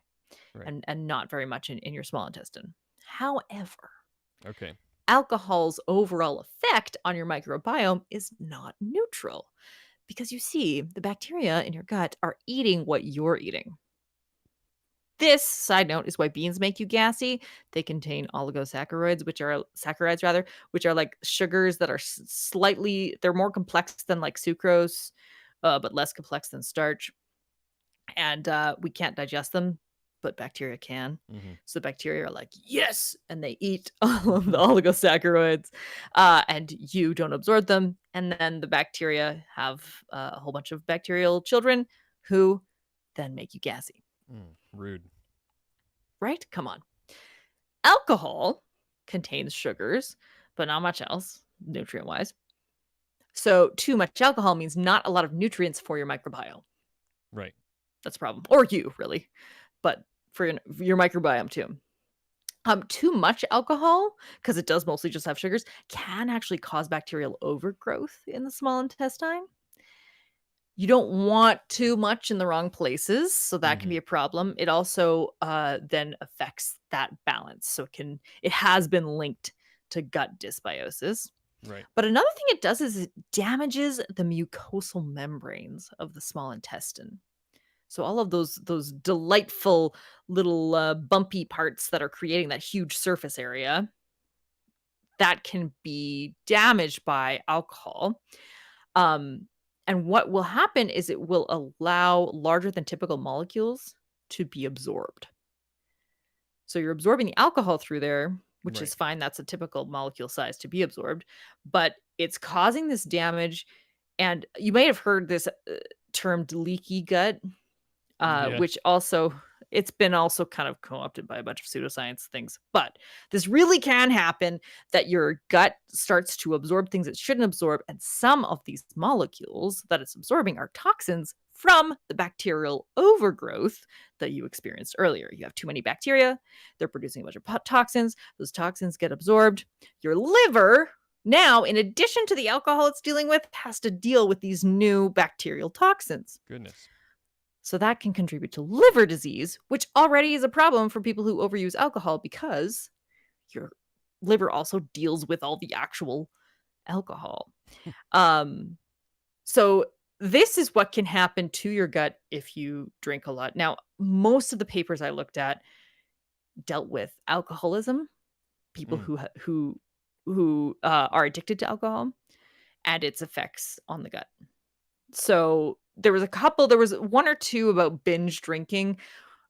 Right. and not very much in your small intestine. However, Okay. alcohol's overall effect on your microbiome is not neutral because you see, the bacteria in your gut are eating what you're eating. This, side note, is why beans make you gassy. They contain oligosaccharides, which are like sugars that are slightly, they're more complex than like sucrose, but less complex than starch. And we can't digest them, but bacteria can. Mm-hmm. So bacteria are like, yes, and they eat all of the oligosaccharides, and you don't absorb them. And then the bacteria have a whole bunch of bacterial children who then make you gassy. Rude. Right? Come on. Alcohol contains sugars, but not much else, nutrient wise. So, too much alcohol means not a lot of nutrients for your microbiome. Right. That's a problem. Or you, really, but for your microbiome too. Too much alcohol, because it does mostly just have sugars, can actually cause bacterial overgrowth in the small intestine. You don't want too much in the wrong places, so that can Mm-hmm. be a problem. It also then affects that balance. So it has been linked to gut dysbiosis. Right. But another thing it does is it damages the mucosal membranes of the small intestine. So all of those delightful little bumpy parts that are creating that huge surface area that can be damaged by alcohol. Um, and what will happen is it will allow larger than typical molecules to be absorbed. So you're absorbing the alcohol through there, which Right. is fine. That's a typical molecule size to be absorbed, but it's causing this damage. And you may have heard this termed leaky gut, Yeah. which also it's been also kind of co-opted by a bunch of pseudoscience things. But this really can happen that your gut starts to absorb things it shouldn't absorb, and some of these molecules that it's absorbing are toxins from the bacterial overgrowth that you experienced earlier. You have too many bacteria, they're producing a bunch of toxins, those toxins get absorbed. Your liver now, in addition to the alcohol it's dealing with, has to deal with these new bacterial toxins. Goodness. So that can contribute to liver disease, which already is a problem for people who overuse alcohol because your liver also deals with all the actual alcohol. Um, so this is what can happen to your gut if you drink a lot. Now, most of the papers I looked at dealt with alcoholism, people Mm. who are addicted to alcohol, and its effects on the gut. So there was one or two about binge drinking.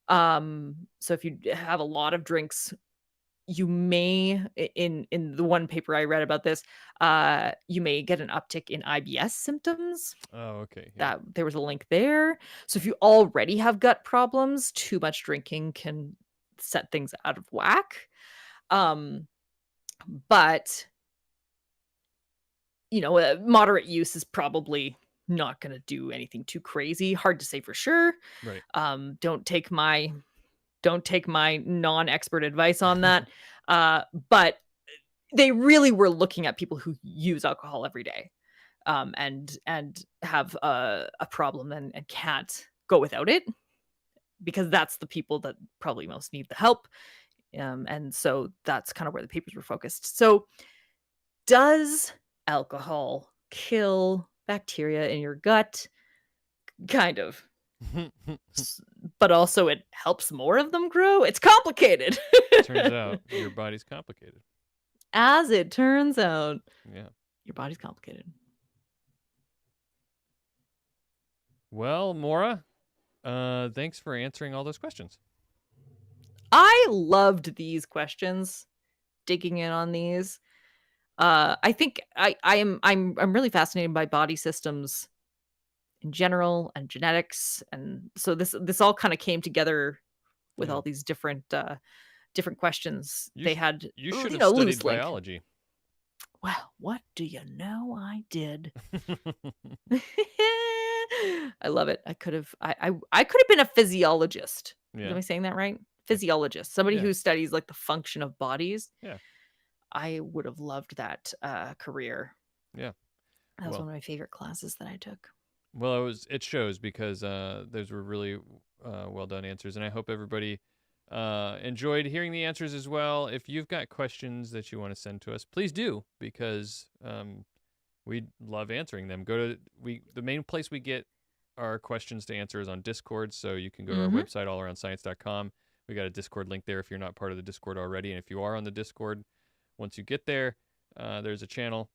So if you have a lot of drinks, you may in the one paper I read about this, you may get an uptick in IBS symptoms. Oh, okay. Yeah. That there was a link there. So if you already have gut problems, too much drinking can set things out of whack. Um, but moderate use is probably not going to do anything too crazy. Hard to say for sure. Right. Don't take my non-expert advice on that. But they really were looking at people who use alcohol every day, and have a problem and can't go without it, because that's the people that probably most need the help. And so that's kind of where the papers were focused. So, does alcohol kill bacteria in your gut? Kind of. But also it helps more of them grow. It's complicated. Turns out your body's complicated. As it turns out. Yeah. Your body's complicated. Well, Maura, thanks for answering all those questions. I loved these questions, digging in on these. I think I'm really fascinated by body systems in general and genetics, and so this all kind of came together with all these different questions they had. You should have studied loose link. biology. Well, what do you know? I did. I love it. I could have been a physiologist. Yeah. Am I saying that right? Physiologist, somebody Yeah. who studies like the function of bodies. Yeah. I would have loved that career. Yeah. That was one of my favorite classes that I took. Well, it shows, because those were really well done answers, and I hope everybody enjoyed hearing the answers as well. If you've got questions that you want to send to us, please do, because we love answering them. The main place we get our questions to answer is on Discord, so you can go to our website, allaroundscience.com. We got a Discord link there if you're not part of the Discord already, and if you are on the Discord, once you get there, there's a channel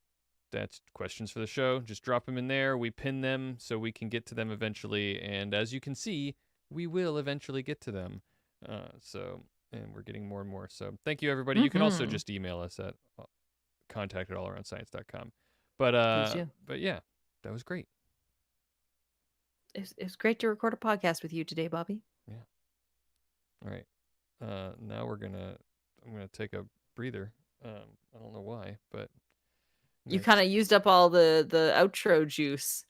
that's questions for the show. Just drop them in there. We pin them so we can get to them eventually, and as you can see, we will eventually get to them. And we're getting more and more. So thank you, everybody. You can also just email us at contact@allaroundscience.com. But yeah, that was great. It was great to record a podcast with you today, Bobby. Yeah. All right. Now I'm gonna take a breather. I don't know why, but you kind of used up all the outro juice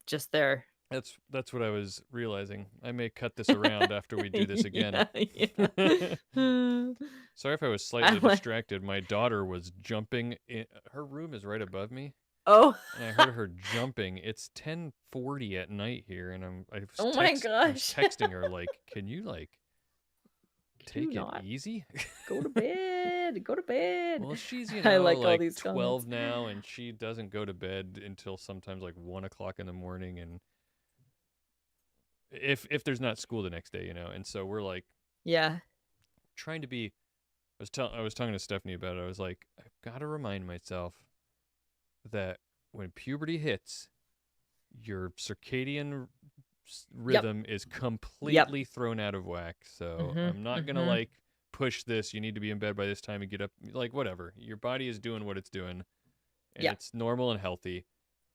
just there. That's what I was realizing. I may cut this around after we do this again. Yeah. Sorry if I was slightly distracted. My daughter was jumping. Her room is right above me. Oh. And I heard her jumping. It's 10:40 at night here, and I'm texting her like, "Can you take it easy? Go to bed. Go to bed." Well, she's I like all these 12 comments. now, and she doesn't go to bed until sometimes 1:00 in the morning, and if there's not school the next day, and so we're trying to be. I was talking to Stephanie about it. I was like, I've got to remind myself that when puberty hits, your circadian rhythm is completely thrown out of whack. So I'm not gonna push this. You need to be in bed by this time and get up. Whatever. Your body is doing what it's doing, and it's normal and healthy.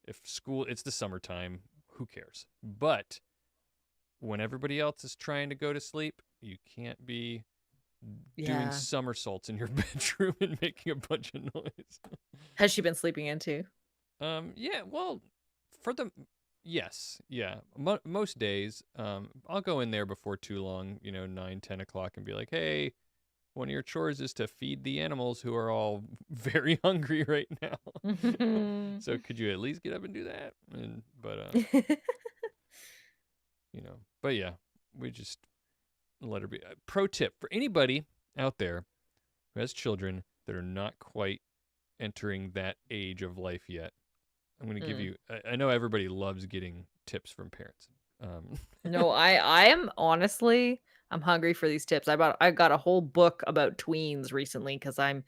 If it's the summertime, who cares? But when everybody else is trying to go to sleep, you can't be doing somersaults in your bedroom and making a bunch of noise. Has she been sleeping in too? Yeah, well, yes, yeah. Most days, I'll go in there before too long, 9, 10 o'clock, and be like, hey, one of your chores is to feed the animals who are all very hungry right now. So could you at least get up and do that? But yeah, we just let her be. Pro tip for anybody out there who has children that are not quite entering that age of life yet. I'm going to give you, I know everybody loves getting tips from parents. No, I am honestly, I'm hungry for these tips. I got a whole book about tweens recently because I'm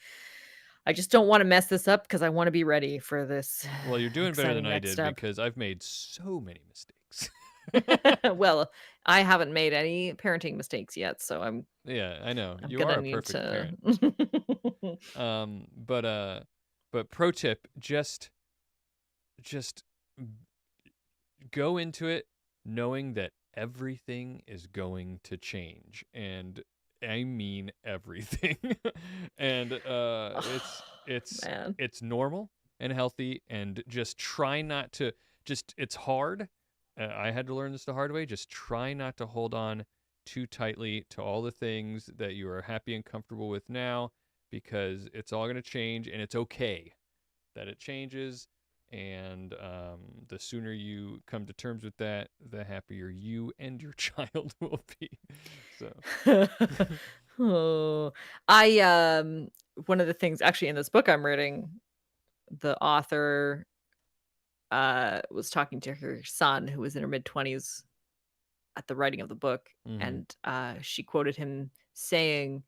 I just don't want to mess this up because I want to be ready for this Well, you're doing better than exciting I next did step. because I've made so many mistakes. Well, I haven't made any parenting mistakes yet, so Yeah, I know. I'm You gonna are a need perfect to. parent. Um, but uh but pro tip, just go into it knowing that everything is going to change, and I mean everything. And it's Oh, it's man. it's normal and healthy, and just try not to, just it's hard. I had to learn this the hard way. Just try not to hold on too tightly to all the things that you are happy and comfortable with now, because it's all going to change, and it's okay that it changes. And the sooner you come to terms with that, the happier you and your child will be. So, Oh, I one of the things actually in this book I'm reading, the author was talking to her son who was in her mid-20s at the writing of the book, mhm. and she quoted him saying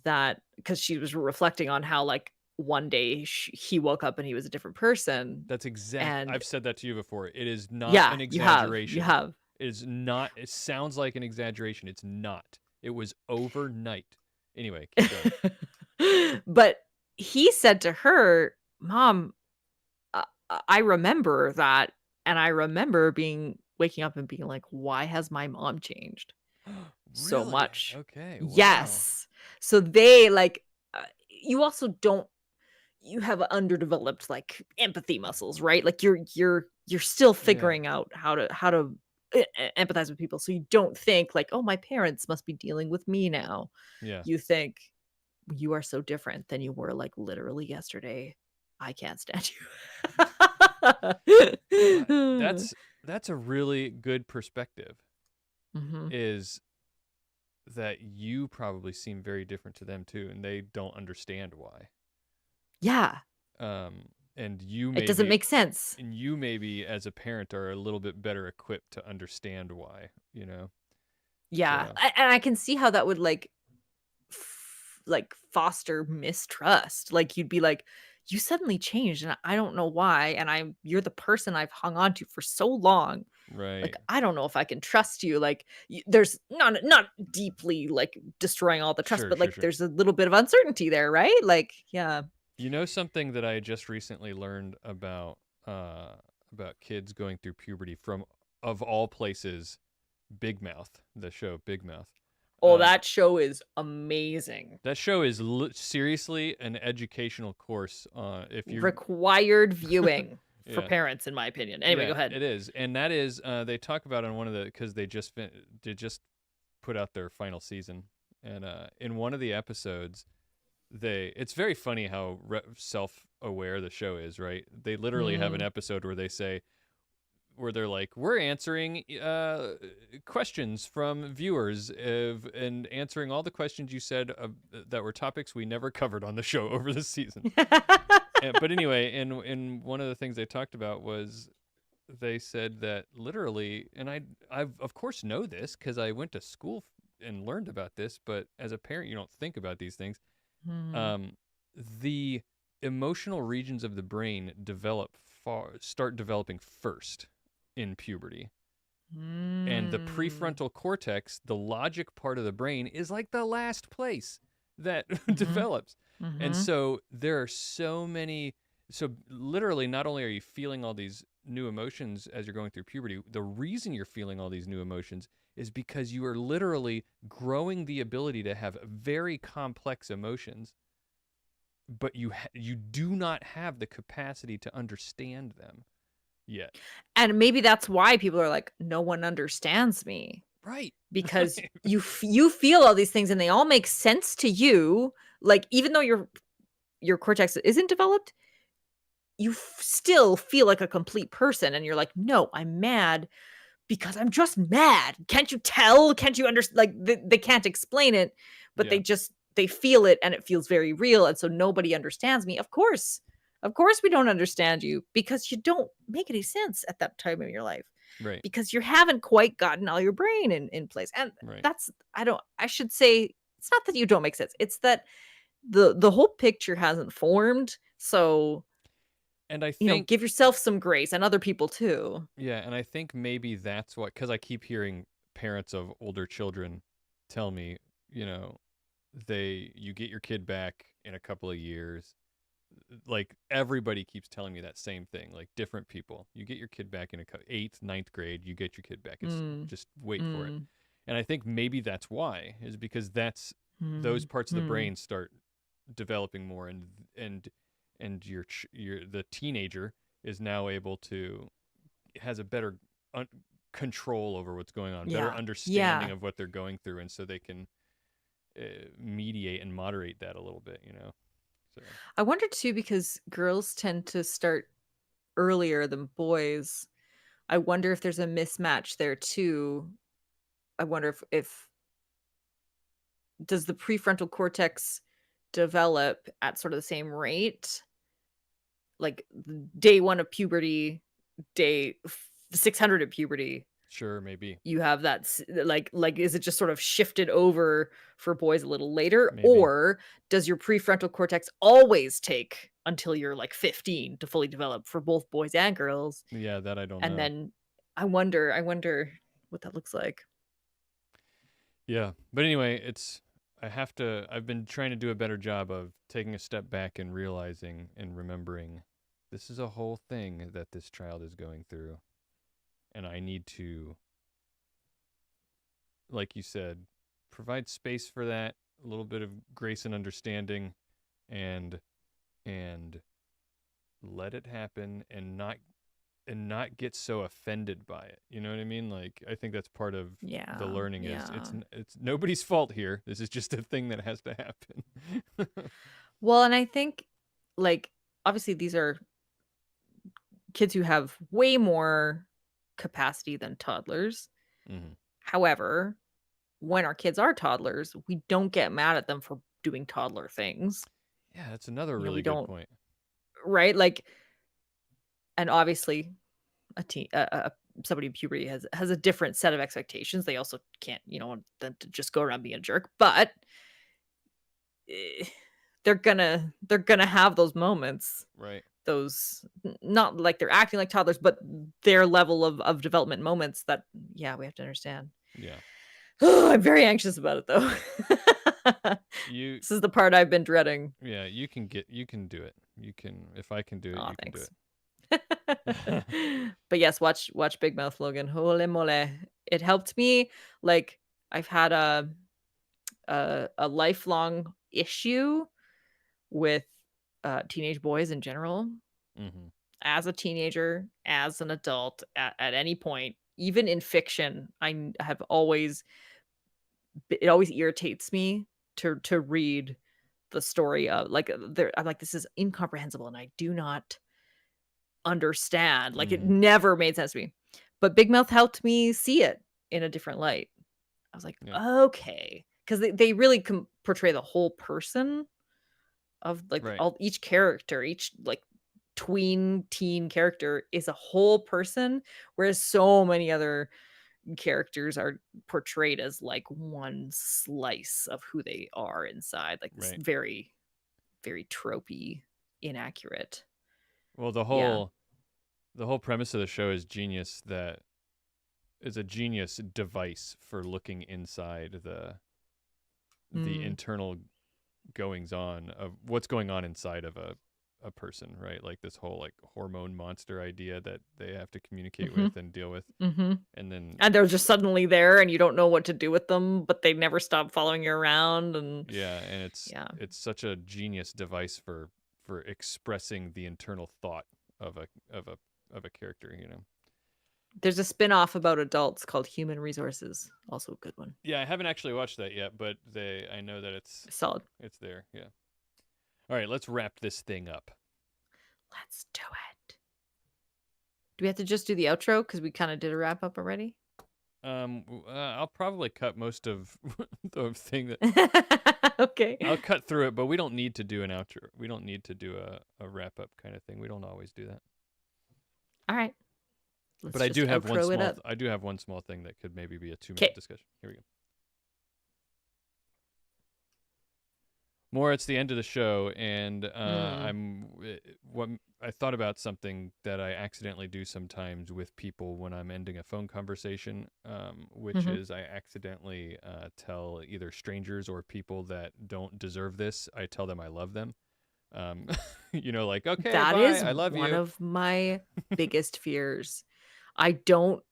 that because she was reflecting on how like one day he woke up and he was a different person, That's exact. and I've said that to you before. It is not yeah, an you exaggeration. have. It is not. It sounds like an exaggeration. It's not. It was overnight. Anyway, keep going. But he said to her, "Mom, I remember that, and I remember being waking up and being like, why has my mom changed so Really? much?" Okay. Wow. Yes. So they like you also don't you have underdeveloped like empathy muscles, right? Like you're still Yeah. figuring out how to empathize with people. So you don't think like, "Oh, my parents must be dealing with me now." Yeah. You think you are so different than you were like literally yesterday. I can't stand Well, you. that's a really good perspective. Mhm. Is that you probably seem very different to them too, and they don't understand why. Yeah, Um, it doesn't make sense. and you maybe as a parent are a little bit better equipped to understand why. You know. Yeah, So and I can see how that would like foster mistrust. Like you'd be like, "You suddenly changed, and I don't know why, and you're the person I've hung on to for so long. Like right. I don't know if I can trust you." Like there's not deeply like destroying all the trust, Sure. but Sure. like Sure. there's a little bit of uncertainty there, right? Like yeah. You know something that I just recently learned uh about kids going through puberty from, of all places, Big Mouth, the show Big Mouth. Oh, Um, that show is amazing. that show is seriously an educational course. If you're, Required viewing for yeah, parents, in my opinion. Anyway, go yeah, ahead. it is, and that is they talk about on one of the, because they just put out their final season, and in one of the episodes, it's very funny how self-aware the show is. Right, they literally have an Mm. episode where they say, where they're like, we're answering questions from viewers and answering all the questions you said that were topics we never covered on the show over the season. But anyway, in one of the things they talked about was, they said that literally, and I of course know this because I went to school and learned about this, but as a parent, you don't think about these things. Mhm. Um, the emotional regions of the brain start developing first in puberty. And the Mm. prefrontal cortex, the logic part of the brain, is like the last place that Mhm. develops. And Mhm. so there are so many. So literally, not only are you feeling all these new emotions as you're going through puberty, the reason you're feeling all these new emotions is because you are literally growing the ability to have very complex emotions, but you do not have the capacity to understand them yet. And maybe that's why people are like, "No one understands me." Right. Because Right. you feel all these things and they all make sense to you. Like, even though your cortex isn't developed, you still feel like a complete person, and you're like, "No, I'm mad because I'm just mad. Can't you tell? Can't you understand?" Like they can't explain it, but Yeah. they feel it and it feels very real. And so nobody understands me. Of course, we don't understand you because you don't make any sense at that time in your life Right. because you haven't quite gotten all your brain in place. And Right. that's, I should say, it's not that you don't make sense. It's that the whole picture hasn't formed, so And I think, give yourself some grace and other people too. yeah, and I think maybe that's what, because I keep hearing parents of older children tell me, you know, you get your kid back in a couple of years. Like everybody keeps telling me that same thing, like different people. You get your kid back in eighth, ninth grade, you get your kid back. It's Mm. just wait for it. Mm. And I think maybe that's why, is because those Mm. parts of the Mm. brain start developing more, and your the teenager is now able to, has a better un- control over what's going on, better Yeah. understanding Yeah. of what they're going through, and so they can mediate and moderate that a little bit, So I wonder too because girls tend to start earlier than boys. I wonder if there's a mismatch there too. I wonder if does the prefrontal cortex develop at sort of the same rate? Like day 1 of puberty, day 600 of puberty, sure, maybe, you have that like is it just sort of shifted over for boys a little later, maybe, or does your prefrontal cortex always take until you're like 15 to fully develop for both boys and girls? yeah, that I don't And know. then I wonder what that looks like. Yeah, but anyway, I've been trying to do a better job of taking a step back and realizing and remembering this is a whole thing that this child is going through, and I need to, like you said, provide space for that, a little bit of grace and understanding, and and let it happen, and not get so offended by it. You know what I mean? Like I think that's part of the Yeah, learning, is yeah. it's nobody's fault here. This is just a thing that has to happen. Well, and I think, like, obviously these are kids who have way more capacity than toddlers. hmm However, when our kids are toddlers, we don't get mad at them for doing toddler things. Yeah, that's another We really good don't, point. right? Like, and obviously, a teen, somebody in puberty has a different set of expectations. They also can't, want them to just go around being a jerk, but eh, they're gonna have those moments. Right. Those not like they're acting like toddlers, but their level of development moments that yeah, we have to understand. Yeah. I'm very anxious about it though. You This is the part I've been dreading. yeah, you can do it. You can, if I can do it, Oh, you can do thanks. it. But yes, watch Big Mouth Logan. Holy moly. It helped me. Like I've had a lifelong issue with teenage boys in general. hmm As a teenager, as an adult, at any point, even in fiction, have always it always irritates me to read the story of like I'm like this is incomprehensible and I do not understand. Like it hmm never made sense to me. But Big Mouth helped me see it in a different light. I was like, Yeah. okay, because they really portray the whole person of like Right. all each character, each like tween teen character is a whole person, whereas so many other characters are portrayed as like one slice of who they are inside, like this Right. very, very tropey, inaccurate. Well, Yeah. the whole premise of the show is genius. That is a genius device for looking inside the Mm. internal goings on of what's going on inside of a person, right? Like this whole like hormone monster idea that they have to communicate Mhm. with and deal with. Mhm. And then And they're just suddenly there and you don't know what to do with them, but they never stop following you around and yeah, and yeah. it's such a genius device for expressing the internal thought of a character. There's a spin-off about adults called Human Resources, also a good one. Yeah, I haven't actually watched that yet, but I know that Solid. it's there. Yeah. All right, let's wrap this thing up. Let's do it. Do we have to just do the outro because we kind of did a wrap up already? I'll probably cut most of the thing that Okay. I'll cut through it, but we don't need to do an outro. We don't need to do a wrap up kind of thing. We don't always do that. All right. But Let's just outro it up. I do have one small thing that could maybe be a 2 minute Okay. discussion. Here we go. More, it's the end of the show, and Mm. what I thought about something that I accidentally do sometimes with people when I'm ending a phone conversation, which Hmm. is I accidentally tell either strangers or people that don't deserve this. I tell them I love them. Um, like, okay, That bye, is I love one you. of my biggest fears. I don't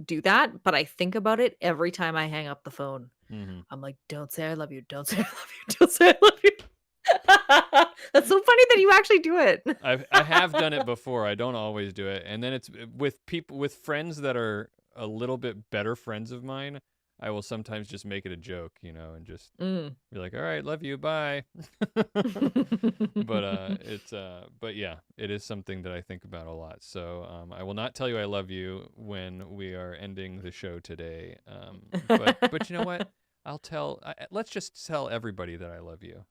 do that, but I think about it every time I hang up the phone. Hmm. I'm like, "Don't say I love you. Don't say I love you. Don't say I love you." That's so funny that you actually do it. I have done it before. I don't always do it, and then it's with people with friends that are a little bit better friends of mine. I will sometimes just make it a joke, and just Mm. be like, "All right, love you, bye." But yeah, it is something that I think about a lot. So I will not tell you I love you when we are ending the show today. But you know what? Let's just tell everybody that I love you,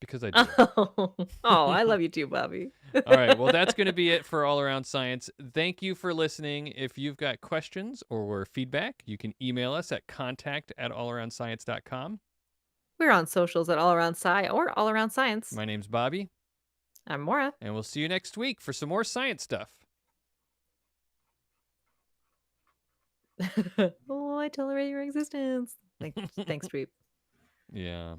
because I do. Oh. Oh, I love you too, Bobby. All right. Well, that's going to be it for All Around Science. Thank you for listening. If you've got questions or feedback, you can email us at contact@allaroundscience.com. We're on socials at All Around Sci or All Around Science. My name's Bobby, I'm Maura. and we'll see you next week for some more science stuff. Oh, I tolerate your existence. Thanks, Tweep. Yeah.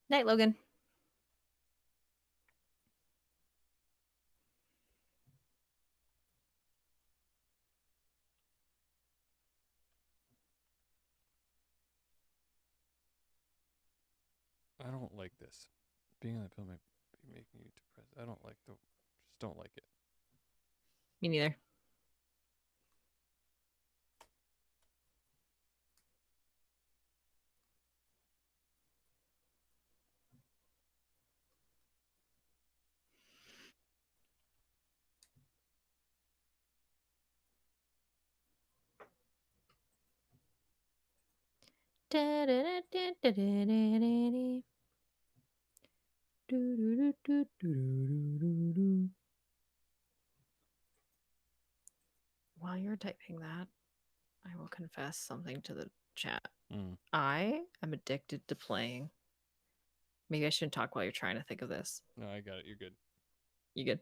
Night, Logan. I don't like this. Being on the pill might be making you depressed. I don't like just don't like it. Me neither. While you're typing that, I will confess something to the chat. Mm. I am addicted to playing. Maybe I shouldn't talk while you're trying to think of this. No, I got it. You're good. You good?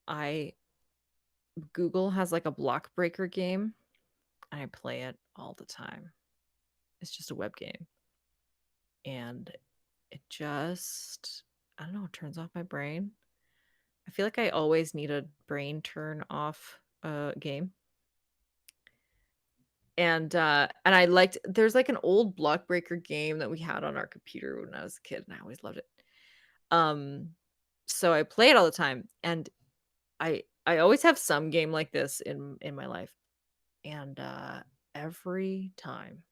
I Google has like a block breaker game, and I play it all the time. It's just a web game, and it just I don't know, it turns off my brain. I feel like I always need a brain turn off game. And I liked there's like an old block breaker game that we had on our computer when I was a kid, and I always loved it. Um so I play it all the time, and I always have some game like this in my life. And every time.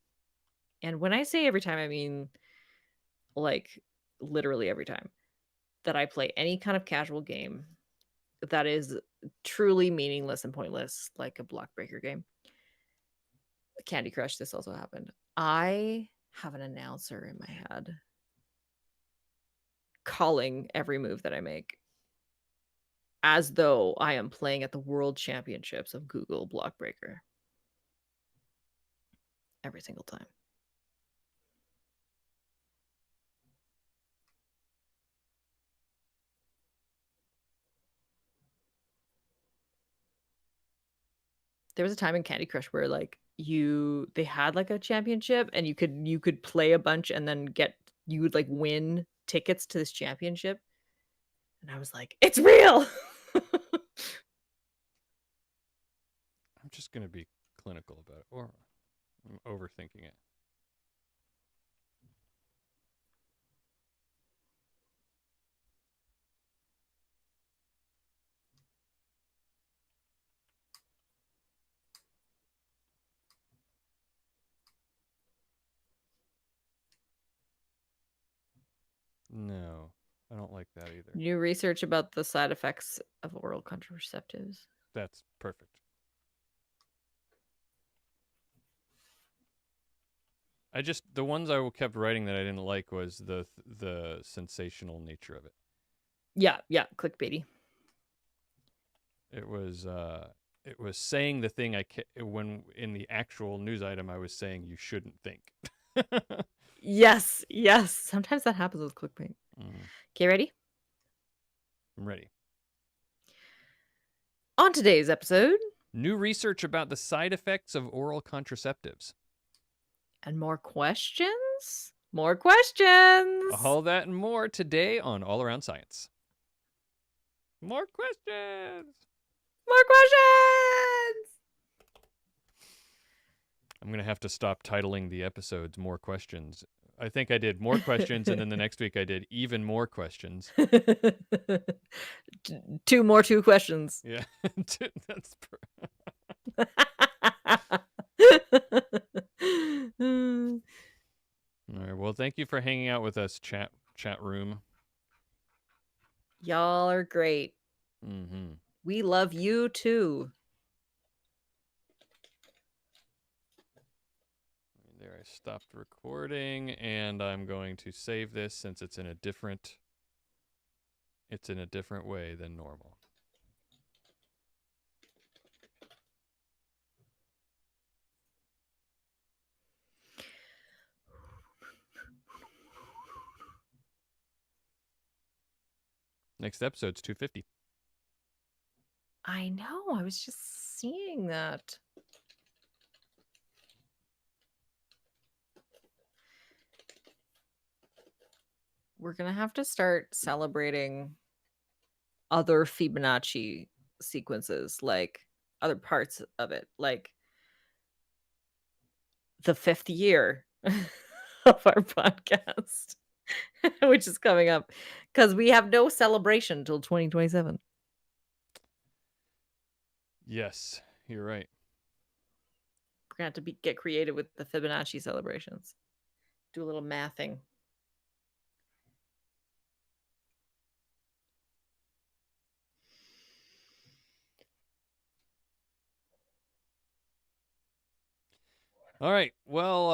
And when I say every time, I mean like literally every time that I play any kind of casual game that is truly meaningless and pointless, like a block breaker game. Candy Crush, this also happened. I have an announcer in my head calling every move that I make as though I am playing at the World Championships of Google Block Breaker every single time. There was a time in Candy Crush where like they had like a championship, and you could play a bunch and then you would like win tickets to this championship. And I was like, it's real. I'm just gonna be clinical about it, or I'm overthinking it. No, I don't like that either. New research about the side effects of oral contraceptives. That's perfect. the ones I kept writing that I didn't like was the sensational nature of it. Yeah, clickbaity. It was saying the thing when in the actual news item I was saying you shouldn't think. Yes. Sometimes that happens with clickbait. Okay, ready? I'm ready. On today's episode, new research about the side effects of oral contraceptives. And more questions? More questions! All that and more today on All Around Science. More questions! More questions! I'm going to have to stop titling the episodes More Questions. I think I did more questions, and then the next week I did even more questions. 2 questions. Yeah, that's all right. Well, thank you for hanging out with us, chat room. Y'all are great. Mm-hmm. We love you too. There, I stopped recording, and I'm going to save this since it's in a different way than normal. Next episode's 250. I know. I was just seeing that. We're going to have to start celebrating other Fibonacci sequences, like other parts of it, like the 5th year of our podcast, which is coming up because we have no celebration until 2027. Yes, you're right. We're going to have to get creative with the Fibonacci celebrations. Do a little mathing. All right. Well,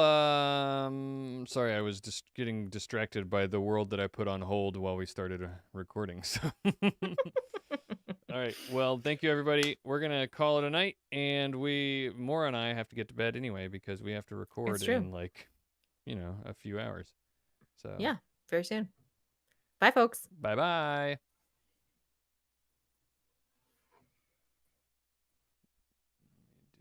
sorry, I was just getting distracted by the world that I put on hold while we started recording. So, all right. Well, thank you, everybody. We're gonna call it a night, and Maura and I have to get to bed anyway because we have to record in a few hours. So yeah, very soon. Bye, folks. Bye-bye.